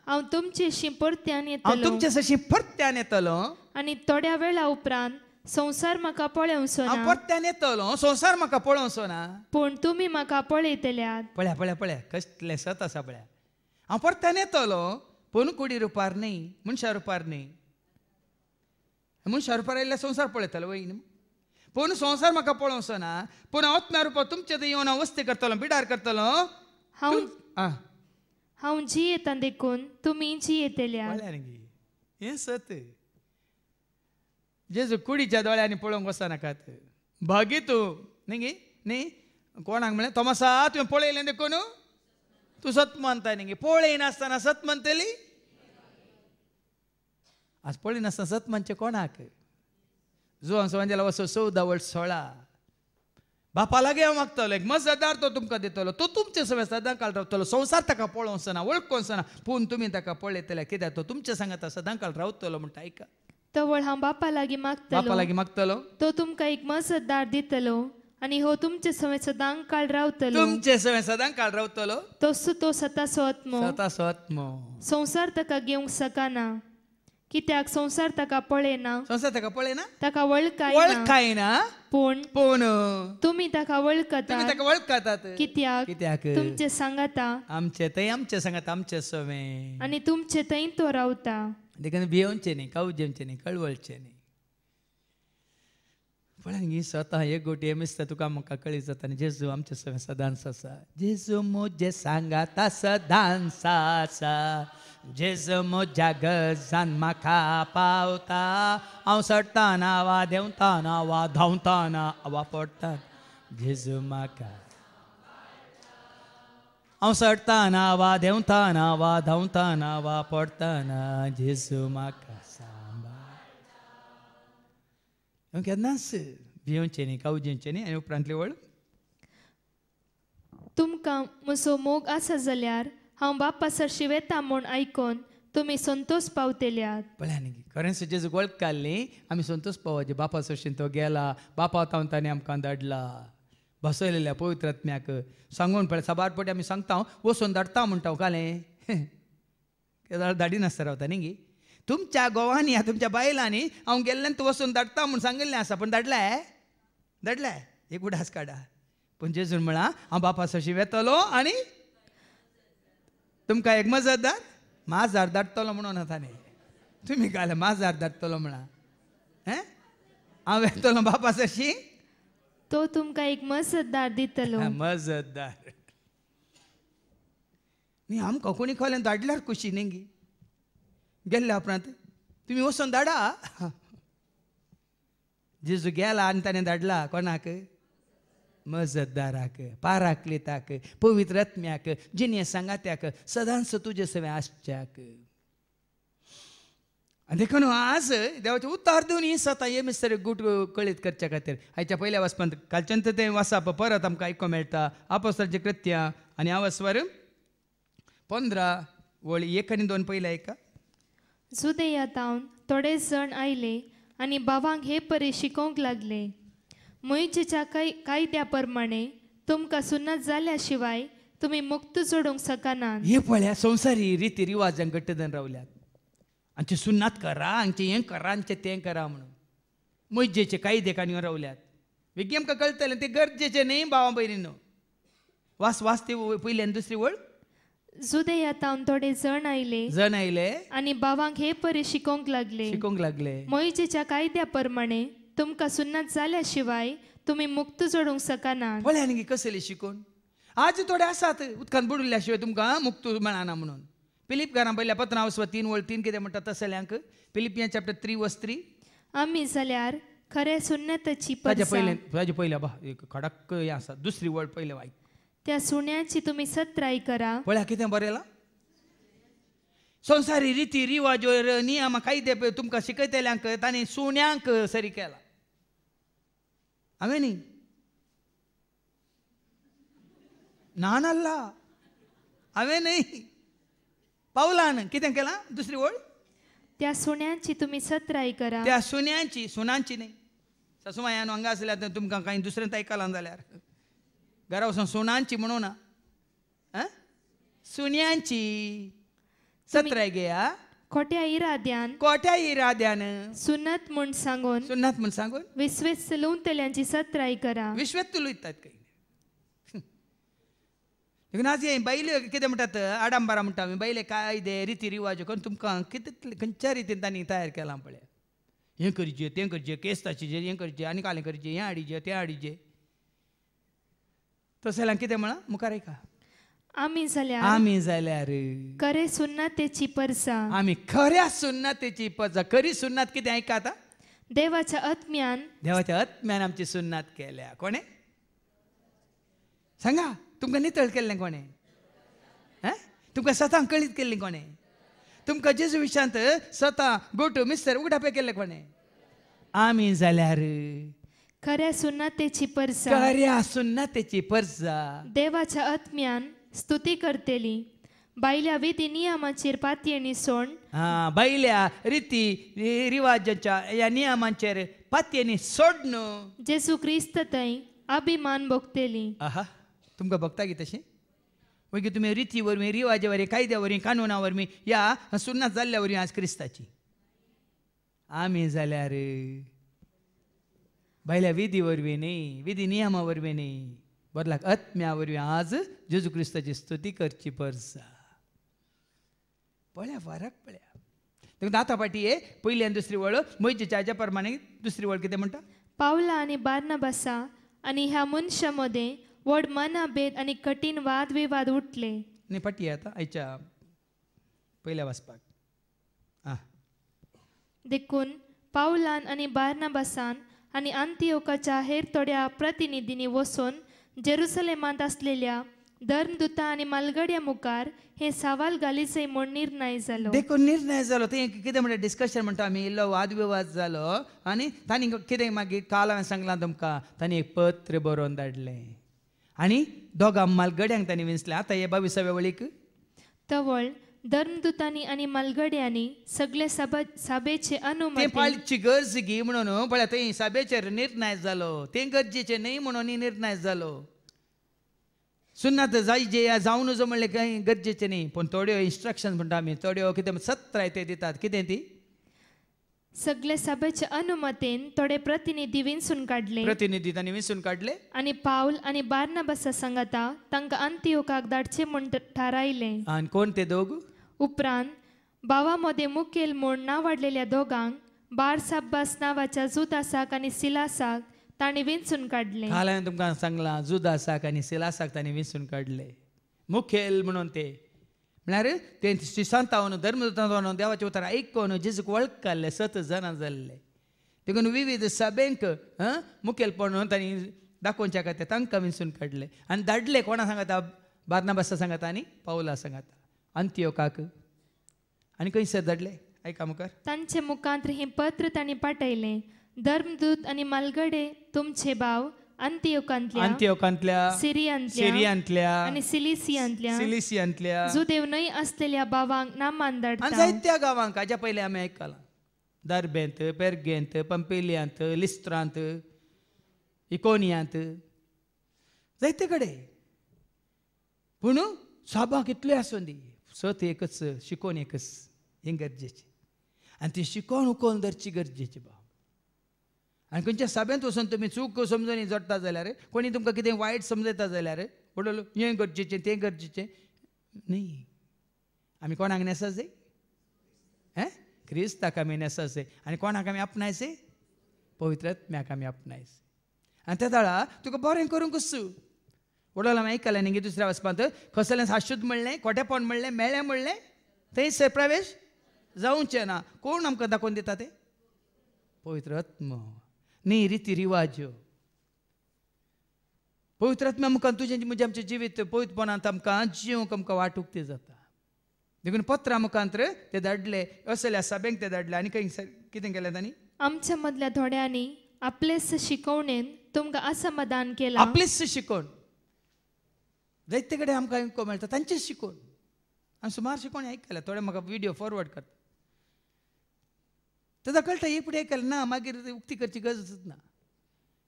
Speaker 4: हांव तुमचेशी परत्यान
Speaker 3: हांव
Speaker 4: येतलो
Speaker 3: तुमचे सशी परत्यान येतलो
Speaker 4: आनी थोड्या वेळा उपरांत संवसार म्हाका पळोवचो
Speaker 3: हांव
Speaker 4: ना
Speaker 3: परत्यान येतलो संवसार म्हाका पळोवचो ना
Speaker 4: पूण तुमी म्हाका पळयतल्यात
Speaker 3: पळया कसलें सत आसा पळया हांव परत्यान येतलो पूण कुडी रुपार न्ही मनशा रुपार न्ही मनशा रुपार आयिल्ल्या संवसार पळयतलो वय न्ही पूण संवसार म्हाका पळोवचो ना पूण हांव आत्म्या रुपार तुमचे थंय येवन हांव वस्ती करतलो बिडार करतलो
Speaker 4: हांव जी येता देखून तुमी जी येतल्यात
Speaker 3: हें सत जेजू कुडीच्या दोळ्यांनी पळोवंक वचनाकात भागी तूं न्ही कोणाक म्हळें तोमासा तुवें पळयलें देखून तूं सत मानता न्ही पळयनासतना सत मानतली आज पळयनासतना सत मानचें कोणाक जुवांक संवंजेला वचो 14 वर्स 16
Speaker 1: बापा लागे हांव मागतलो एक मजतदार तो तुमकां दितलो तो तुमचे सवय सदां काळ रावतलो संवसार ताका पळोवंसना वळखोवंसना पूण तुमी ताका पळयतले कित्याक तो तुमच्या सांगाता सदां काळ रावतलो म्हणटा ऐका
Speaker 4: तवळ हांव बापा लागीं
Speaker 1: बापा
Speaker 4: मागतलो
Speaker 1: लागीं मागतलो
Speaker 4: तो तुमकां एक मजतदार दितलो आनी हो तुमचे सवय सदां काळ रावतलो
Speaker 1: तुमचे सवय सदां काळ रावतलो
Speaker 4: तसो तो सताचो आत्मो
Speaker 1: स्वताचो आत्मो
Speaker 4: संवसार ताका घेवंक सकना कित्याक संवसार ताका पळयना
Speaker 1: संवसार ताका पळयना
Speaker 4: ताका वळखायना
Speaker 1: वळखायना
Speaker 4: पूण
Speaker 1: पूण
Speaker 4: तुमी ताका
Speaker 1: तुम्ही
Speaker 4: वळखतात
Speaker 1: ताका वळखतात
Speaker 4: कित्याक
Speaker 1: कित्याक
Speaker 4: तुमचे सांगाता
Speaker 1: आमचे थंय आमचे सांगात आमचे सवय
Speaker 4: आनी तुमचे थंय तो रावता
Speaker 1: देखून भियोवचे न्ही कावजेवचे न्ही कळवळचे न्ही पळय ही स्वता एक गोटी एमिस्ता तुका म्हाका कळी जाता आनी जेजू आमचे सवय सदांच आसा जेजू मोजे सांगाता सदांच आसा जेजू म्हज्या गजान म्हाका पावता हांव सडटाना वा देंवताना वा धांवताना वा पडटा जेजू म्हाका हांव सडटाना वा देंवताना वा धांवताना वा पडटाना जेजू म्हाका सांबाळ केन्नाच भियोवचें न्ही कावजेवचें न्ही आनी उपरांतली वळ
Speaker 4: तुमकां म्हजो मोग आसा जाल्यार हांव बापा सरशी वेता म्हूण आयकून तुमी संतोष पावतेल्यात
Speaker 1: पळय न्ही खरेंच जेजू वळख काडली आमी संतोष पावचे बापा सरशीन तो गेला बापा तांणी आमकां धाडला बसयलेल्या पवित्र आत्म्याक सांगून पळय साबारपटी आमी सांगता वचून धाडटा म्हणटा कालें धाडिनासता रावता न्ही गी तुमच्या गोवांनी तुमच्या बायलांनी हांव गेल्ल्यान तूं वचून धाडटा म्हूण सांगिल्लें आसा पूण धाडलाय एक उडास काडा पूण जेजून म्हळा हांव बापा सरशी वेतलो आनी तुमकां एक मजतदार माझार धाडटलो म्हणून आतां न्ही तुमी काले माझार धाडटलो म्हणा हांव वेतलो बापा सरशी
Speaker 4: तो तुमकां एक मजतदार दितलो
Speaker 1: मजतदार न्ही आमकां कोणी खोल्यान धाडल्यार खुशी न्ही गी गेल्ल्या उपरांत तुमी वचून धाडा जेजू गेला आनी ताणें धाडला कोणाक मजतदाराक पाराक्लिताक पवित्र आत्म्याक जिने सांगात्याक सदांच तुजे सवय आसच्याक आनी देखून आज देवाचें उतार दिवन ही सतां हे मिस्तर गूट कळीत करच्या खातीर आयच्या पयल्या वचपांत कालच्यान तें वाचप परत आमकां आयको मेळटा आपोस्तलांचीं कृत्यां आनी आवस्वर 15 वळी 1 आनी 2 पयल्या एका
Speaker 4: जुदेयांतावन थोडे जण आयले आनी भावांक हे परी शिकोवंक लागले मोइशेच्या कायद्या प्रमाणे तुमकां सुन्नत जाल्या शिवाय तुमी मुक्त जोडूंक शकनात
Speaker 1: हे पळया संवसारी रिती रिवाजांक घट्ट धरून रावल्यात हांचे सुन्नात करा हांचे हें करा हांचे तें करा म्हणून मोइशेचे कायदे कानून रावल्यात वेगी आमकां कळटलें तें गरजेचें न्ही भावां भयणीनो वास ती पयली आनी दुसरी वळ
Speaker 4: जुदेयांतावन थोडे जण आयले आनी भावांक हे परी शिकोवंक लागले मोइशेच्या कायद्या प्रमाणे तुमकां सुन्नत जाल्या शिवाय तुमी मुक्त जोडूंक शकनात
Speaker 1: पळया न्ही कसली शिकून आज थोडे आसात उदकान बुडल्या शिवाय तुमकां मुक्त मेळना म्हणून फिलिप घरां पयल्या 15 वळ 3 कितें म्हणटा तसल्यांक फिलिपियन चॅप्टर 3 वर्स 3
Speaker 4: आमी जाल्यार खरे सुन्नतची
Speaker 1: ताजे पयल्या बा एक खडक हें आसा दुसरी वळ पयलें वायट
Speaker 4: त्या सुण्याची तुमी सत्राय करा
Speaker 1: पळया कितें बरयलां संवसारी रिती रिवाज नियम कायदे तुमकां शिकयतल्यांक तांणी सुण्यांक सरी केला हांवें न्ही ना नाल्ला हांवें न्ही पावलान कितें केलां दुसरी वळ
Speaker 4: त्या सुण्याची तुमी सत्राय करा
Speaker 1: त्या सुन्यांची सुनांची न्ही सासूमायान हांगा आसल्यार तुमकां कांय दुसरें आयकलां जाल्यार घरा वचून सुनांची म्हणूं ना सुन्यांची सत्राय घेया
Speaker 4: खोट्या इराद्यान सुन्नत म्हूण सांगून विस्वेस लुंतल्यांची सत्राय करा
Speaker 1: विश्वेत लुयतात काही देखून आज हे बायले कितें म्हणटात आडंबरा म्हणटा आमी बायले कायदे रिती रिवाज करून तुमकां कितें खंयच्या रितीन तांणी तयार केलां पळया हें करचें तें करचें केस ताचें हें करचें आनी कालें करचें हें हाडिचें तें हाडिचें तसल्यां कितें म्हणा मुखार ऐका आमी जाल्यार
Speaker 4: खरे सुन्नतेची परसा
Speaker 1: आमी खऱ्या सुन्नतेची परसा खरी सुन्नत कितें ऐका आतां
Speaker 4: देवाच्या आत्म्यान
Speaker 1: आमची सुन्नत केल्या कोणे सांगा तुमकां नितळ केल्लें कोणे तुमकां सतां कळीत केल्ली कोणे तुमकां जेजू विशांत सतां गोट मिस्तर उगडापे केल्ले कोणे आमी जाल्यार
Speaker 4: खऱ्या सुन्नतेची परसा
Speaker 3: खऱ्या सुन्नतेची परसा
Speaker 4: देवाच्या आत्म्यान स्तुती करतेली. बायल्या विधी नियमाचेर पातयेणी सोड
Speaker 3: बैल्या रीती रिवाजाच्या या नियमांचेर पातयेनी सोडणं
Speaker 4: जेसू क्रिस्त थंय अभिमान भोगतेली.
Speaker 3: आहा तुमकां भोगता की तशें मागीर तुमी रिती वरवीं रिवाजा वरवीं कायद्या वरवीं कानुना वरवीं या सुन्नात जाल्ल्या वरवीं आज क्रिस्ताची आमी जाल्यार भायल्या विधी वरवीं न्ही विधी नियमा वरवीं न्ही बदलाक आत्म्या वरवीं आज जेजू क्रिस्ताची स्तुती करची परसा. पळया फरक पळया. देखून आतां फाटी हे पयली आनी दुसरी वळ मोइशेच्या हाच्या प्रमाणे दुसरी वळ कितें म्हणटा
Speaker 4: पावला आणि बार्नबासा आणि ह्या मनशामध्ये व्हड मनभेद आणि कठीण वादविवाद उठले.
Speaker 3: न्ही फाटी आतां आयच्या पयल्या वाचपाक
Speaker 4: देखून पावलान आणि बार्नबासान आणि अंतियोकाच्या हेर थोड्या प्रतिनिधींनी वचून जेरुसलेमांत असलेल्या धर्मदूता आणि मालगड्या मुखार हे सवाल घालीचे म्हूण निर्णय जालो.
Speaker 3: देखून निर्णय जालो ते कितें म्हणटा डिस्कशन म्हणटा आमी इल्लो वादविवाद जालो आनी तांणी कितें मागीर काल हांवें सांगलां तुमकां तांणी एक पत्र बरोवन धाडलें आनी दोगां मालगड्यांक तांणी विंचलें. आतां हे 22व्या वळीक
Speaker 4: तवळ धर्मदूतांनी आणि मालगड्यांनी सगळे सभेचे
Speaker 3: ते
Speaker 4: अनुमती
Speaker 3: पाळची गरज घे म्हणून पळय थंय सभेचेर निर्णय जालो ते गरजेचे न्ही म्हणून निर्णय जालो. सुन्नात जायजे या जावन नजो म्हणलें कांय गरजेचें न्ही पूण थोड्यो इन्स्ट्रक्शन म्हणटा आमी थोड्यो कितें सत्राय ते दितात कितें ती
Speaker 4: सगळे सभेच्या अनुमतीन थोडे प्रतिनिधी विंचून काढले
Speaker 3: प्रतिनिधी तांणी विंचून काडले
Speaker 4: आणि पाऊल आणि बार्नबासा सांगता तांकां अंतियोकाक धाडचे म्हूण थारायले.
Speaker 3: आनी कोण ते दोग
Speaker 4: उपरांत भावामध्ये मुखेल म्हूण नांव वाडलेल्या दोगांक बारसाब्बास नांवाच्या जुदासाक आणि सिलासाक तांणी विंचून काडले.
Speaker 3: काल हांवें तुमकां सांगलां जुदासाक आनी सिलासाक तांणी विंचून काडले. मुखेल म्हणून ते म्हळ्यार ते श्रीसंतावन धर्मदूतान देवाचें उतर आयकून जेजूक वळखले 7 जाणां जाल्ले. देखून विविध सभेंक मुखेलपण तांणी दाखोवच्या खातीर तांकां विंचून काडले आनी धाडले कोणा सांगता बार्नबासा सांगता आनी पावला सांगता अंतियोकाक आनी खंयसर धाडले आयका मुखार
Speaker 4: तांचे मुखांत हे पत्र तांणी पाठयले. धर्मदूत आणि मालगडे तुमचे भाव
Speaker 3: अंतियोकांतल्या सिरियांतल्या
Speaker 4: आणि सिलिसियांतल्या जुदेव न्हय असलेल्या भावांक नामान धाडटा.
Speaker 3: आनी जायत्या गांवांक हाच्या पयलीं आमी आयकलां दर्बेंत पेर्गेंत पंपिलियांत लिस्त्रांत इकोनियांत जायते कडेन पूण सभा कितल्यो आसूं दी सत एकच शिकोवन एकच हें गरजेचें आनी ती शिकोवन उखोवन धरची गरजेची भाव. आनी खंयच्या सभेंत वचून तुमी चूक समजून जोडटा जाल्यार कोणी तुमकां कितें वायट समजयता जाल्यार पडलो हें गरजेचें तें गरजेचें न्ही. आमी कोणाक नेसा जाय क्रिस्ताक आमी नेसा जाय आनी कोणाक आमी आपणायचे पवित्र आत्म्याक आमी आपणायचे. आनी त्या दाळा तुका बरें करूंक वडोलो आमी आयकलें न्ही दुसऱ्या वचपांत कसलें शाश्वत म्हणलें खोटेपण म्हणलें मेळ्ळें म्हणलें थंय प्रवेश जावचें ना. कोण आमकां दाखोवन दिता तें पवित्र आत्मा न्ही रिती रिवाज. पवित्र आत्म्या मुखार तुजें म्हणजे आमचें जिवीत पवित्रपणांत आमकां जिवंक आमकां वाटूंक ते जाता. देखून पत्रा मुखांतर ते धाडले असल्या सभेंक ते धाडले आनी खंय कितें केलें तांणी
Speaker 4: आमच्या मदल्या थोड्यांनी आपलेच शिकवणेन तुमकां असमाधान केलां.
Speaker 3: आपलेच शिकोवन जायते कडेन आमकां आयकूंक मेळटा तांचेच शिकोवन आनी सुमार शिकोवन आयकल्या थोडे म्हाका विडियो फॉरवर्ड करता तेदा कळटा एक फुडें आयकलें ना मागीर उक्ती करची गरजच ना.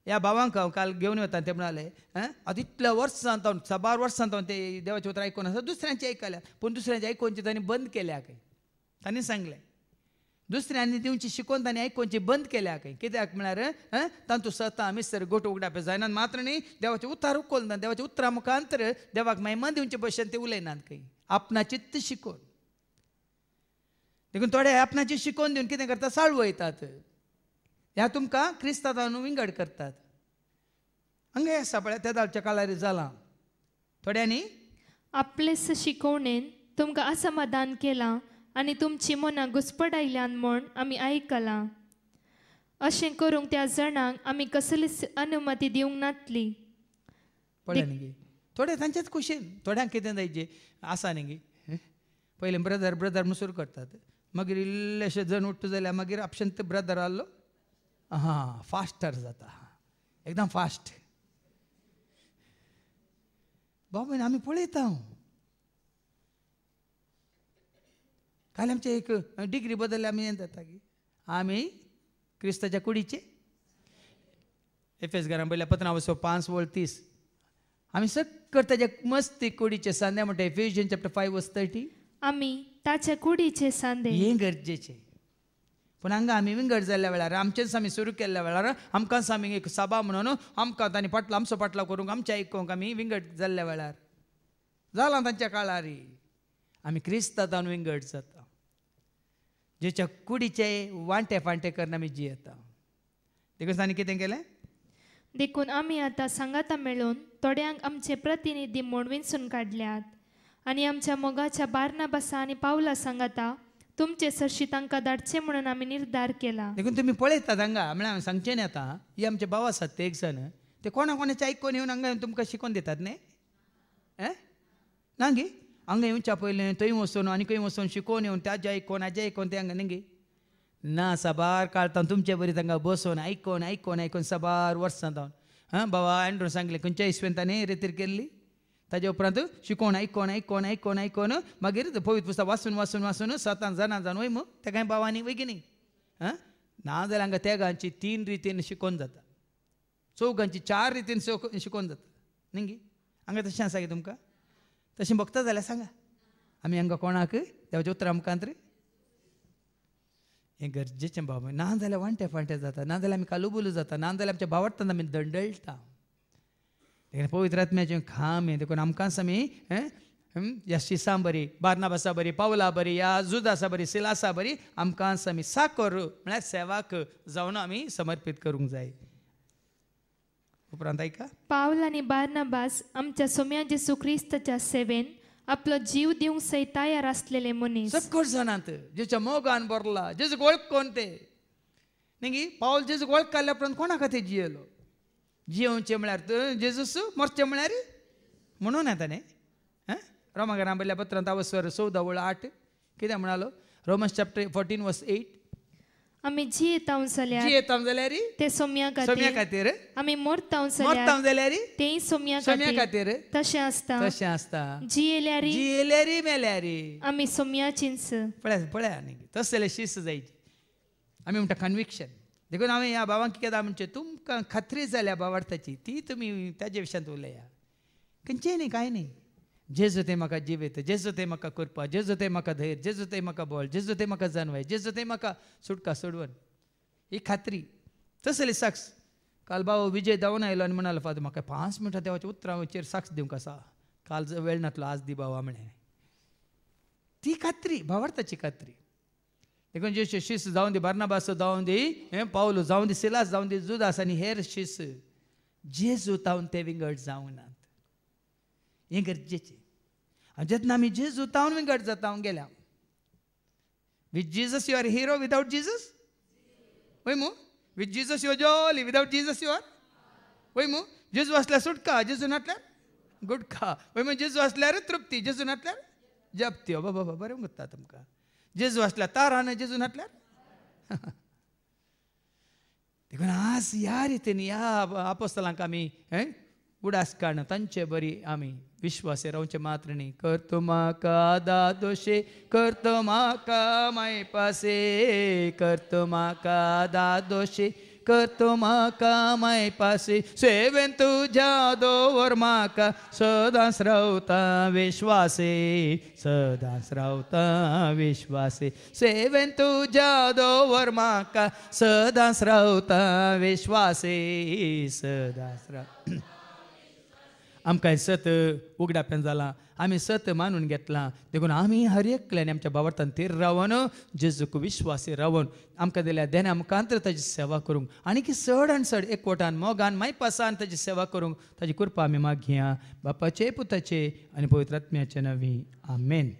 Speaker 3: ह्या भावांक हांव काल घेवन वता ते म्हणाले आतां इतल्या वर्सांत हांव 12 वर्सांत हांव ते देवाचें उतर आयकून आसा दुसऱ्यांची आयकल्या पूण दुसऱ्यांची आयकोवची तांणी बंद केल्या खंय तांणी सांगलें दुसऱ्यांनी दिवची शिकोवन तांणी आयकोवची बंद केल्या खंय कित्याक म्हळ्यार तांतू सता मिसर गोठ उगडापे जायनात मात्र न्ही देवाचें उतार उखोलनात देवाच्या उतरा मुखांतर देवाक महिमा दिवचे भशेन ते उलयनात खंय आपणा चित्त शिकोवन. देखून थोडे आपणाची शिकोवन दिवन कितें करतात साळवयतात ह्या तुमकां क्रिस्तांवान विंगड करतात. हांगा आसा पळय त्या दाळच्या काळार जालां थोड्यांनी
Speaker 4: आपलेच शिकवणेन तुमकां असमाधान केलां आनी तुमची मनां घुसपडायल्यान म्हूण आमी आयकलां. अशें करूंक त्या जाणांक आमी कसलीच अनुमती दिवंक नातली.
Speaker 3: पळय न्ही थोडे तांचेच खुशेन थोड्यांक कितें जायचे आसा न्ही पयलें ब्रदर म्हणून करतात मागीर इल्लेशे जण उठ्ठ जाल्यार मागीर आपशन ब्रदर आहलो फास्टर जाता एकदम फास्ट. बाबा आम्ही पळयता. काल आमचे एक डिग्री बदलले आम्ही येतात की आम्ही क्रिस्ताच्या कुडीचे एफएस घरां पयल्या 15:5-30 आम्ही सक्कर त्याच्या मस्ती कुडीचे सांद्या म्हणटा. एफिशियन्स चॅप्टर 5:30
Speaker 4: आम्ही ताच्या कुडीचे सांदे.
Speaker 3: हे गरजेचे. पण हांगा आमी विंगड जाल्ल्या वेळार आमचेच आमी सुरू केल्ल्या वेळार आमकांच आमी एक सभा म्हणून आमकां तांणी पाटलो आमचो पाटलो करूंक आमच्या आयकूंक आमी विंगड जाल्ल्या वेळार जालां तांच्या काळार आमी क्रिस्तांतान विंगड जाता. जेच्या कुडीचे वांटे फांटे करून आमी जियेता. देखून तांणी कितें केलें?
Speaker 4: देखून आम्ही आता सांगाता मेळून थोड्यांक आमचे प्रतिनिधी म्हूण वेंचून काडल्यात आनी आमच्या मोगाच्या बार्नाबासा आनी पावला सांगाता तुमचे सरशी तांकां धाडचे म्हणून आमी निर्धार केला.
Speaker 3: देखून तुमी पळयतात हांगा म्हळ्यार हांवें सांगचें न्ही आतां. ही आमचे भाव आसात ते एक जण ते कोणाचे आयकून येवन हांगा तुमकां शिकोवन दितात न्ही. ना गे हांगा येवच्या पयलें थंय वचून आनी खंय वचून शिकोवन येवन ताजे आयकून हाजे आयकून ते हांगा न्ही गे ना. साबार काळतां तुमचे बरी तांकां बसून आयकून आयकून आयकून साबार वर्सां जावन बाबा एंड्रो सांगलें खंयच्या इस्वेन ताणें रितीर केल्ली. ताजे उपरांत शिकोवन आयकून आयकून आयकून आयकून मागीर पवित्र पुस्तक वाचून वाचून वाचून 7 जाणां जावन वय मग त्या कांय भावांनी वय की न्ही. ना जाल्यार हांगा तेगांची 3 रितीन शिकोवन जाता. चौगांची 4 रितीन शिकोवन जाता न्ही गे. हांगा तशें आसा गे तुमकां? तशें बघता जाल्यार सांगा. आमी हांगा कोणाक देवाचें उतर आमकां तरी हें गरजेचें बाबा. ना जाल्यार वांटे फांटे जाता. ना जाल्यार आमी कालुबुलू जाता. ना जाल्यार आमच्या भावार्थान आमी दंडळटा. पवित्र आत्म्याचें खाम हें देखून आमकांच आमी ह्या शिसां बरी बार्नाबासा बरी पावला बरी या जुदासा बरी सिलासा बरी आमकांच आमी साकर म्हळ्यार सेवाक जावन आमी समर्पीत करूंक जाय. उपरांत ऐका.
Speaker 4: पावल आनी बार्नाबास आमच्या सोम्या जेसू क्रिस्ताच्या सेवेन आपलो जीव दिवंक सय तयार आसलेले मनीस.
Speaker 3: सकट जाणात जेच्या मोगान भरला जेजूक वळखून ते न्ही. पावल जेजूक वळख काडल्या उपरांत कोणा खातीर जियेलो? जियोवचें म्हळ्यार जेजूस मरचें म्हळ्यार म्हणून येता न्ही. रोमाकारां पयल्या पत्रांत 14:8 कितें म्हणालो? रोमन्स चॅप्टर 14:8
Speaker 4: आमी जियेतां जाल्यार
Speaker 3: जाल्यार
Speaker 4: ते सोम्या
Speaker 3: खातीर
Speaker 4: आमी मरतां
Speaker 3: जाल्यार
Speaker 4: तेय सोम्या
Speaker 3: खातीर
Speaker 4: तशें आसता.
Speaker 3: जियेल्यार मेल्यार
Speaker 4: आमी सोम्याचींच.
Speaker 3: पळया न्ही तस जाल्यार शिस्त जायची. आमी म्हणटा कन्विक्शन. देखून हांवें ह्या भावांक कितें म्हणजे तुमकां खात्री जाल्या भावार्थाची ती तुमी ताजे विशयांत उलया. खंयचें न्ही कांय न्ही. जेजू ते म्हाका जिवेत, जेजू ते म्हाका करपा, जेजू ते म्हाका धैर्य, जेजू ते म्हाका बळ, जेजू ते म्हाका जानवाय, जेजू ते म्हाका सुटका सोडवण. ही खात्री तसली साक्ष. काल भाव विजय जावन आयलो आनी म्हणालो फादर म्हाका 5 मिनटां देवाच्या उतरांचेर साक्ष दिवंक आसा. काल वेळ नासलो आज दी बाबा म्हणे. ती खात्री भावार्थाची खात्री. देखून जे शिस जावन दी बार्नाबास जावन दी पावलो जावन दी सिलास जावन दी जुदास आनी हेर शिस जेजू तावन ते विंगड जावनात. हें गरजेचें. आनी जेन्ना आमी जेजू तावन विंगड जाता गेल्या with Jesus you are hero without Jesus वय मू. With Jesus you are jolly without Jesus you are वय मू. जेजू आसल्यार सुटका, जेजू नासल्यार गुटखा वय मू. जेजू आसल्यार तृप्ती, जेजू नासल्यार जप्ती. बाबा बाबा बरें म्हणटा तुमकां. जेजू आसल्यार तारान, जेजू नासल्यार देखून आज ह्या रितीन ह्या आपोस्तलांक आमी उडास काडना तांचे बरी आमी विश्वासे रावचे मात्र न्ही. करतो म्हाका दादोशे, करतो म्हाका माय पासे, करतो म्हाका दादोशे, करतो म्हाका माय पासे. सेवेन तुज्या दोवर म्हाका सदांच रावता विश्वासे, सदांच रावता विश्वासे. सेवेन तुज्या दोवर म्हाका सदांच रावता विश्वासे, सदांच रावता. आमकां सत उगडाप्यान जाला. आमी सत मानून घेतलां. देखून आमी हर एकल्यान आमच्या भावार्थान तेर रावन जेजूक विश्वासी रावन आमकां दिल्या देण्या मुखांतर ताची सेवा करूंक आनी की चड आनी चड एकवटान मोगान माय पासान ताची सेवा करूंक ताची कृपा आमी मागया. बापाचे पुताचे आनी पवित्र आत्म्याचे नवी. आमेन.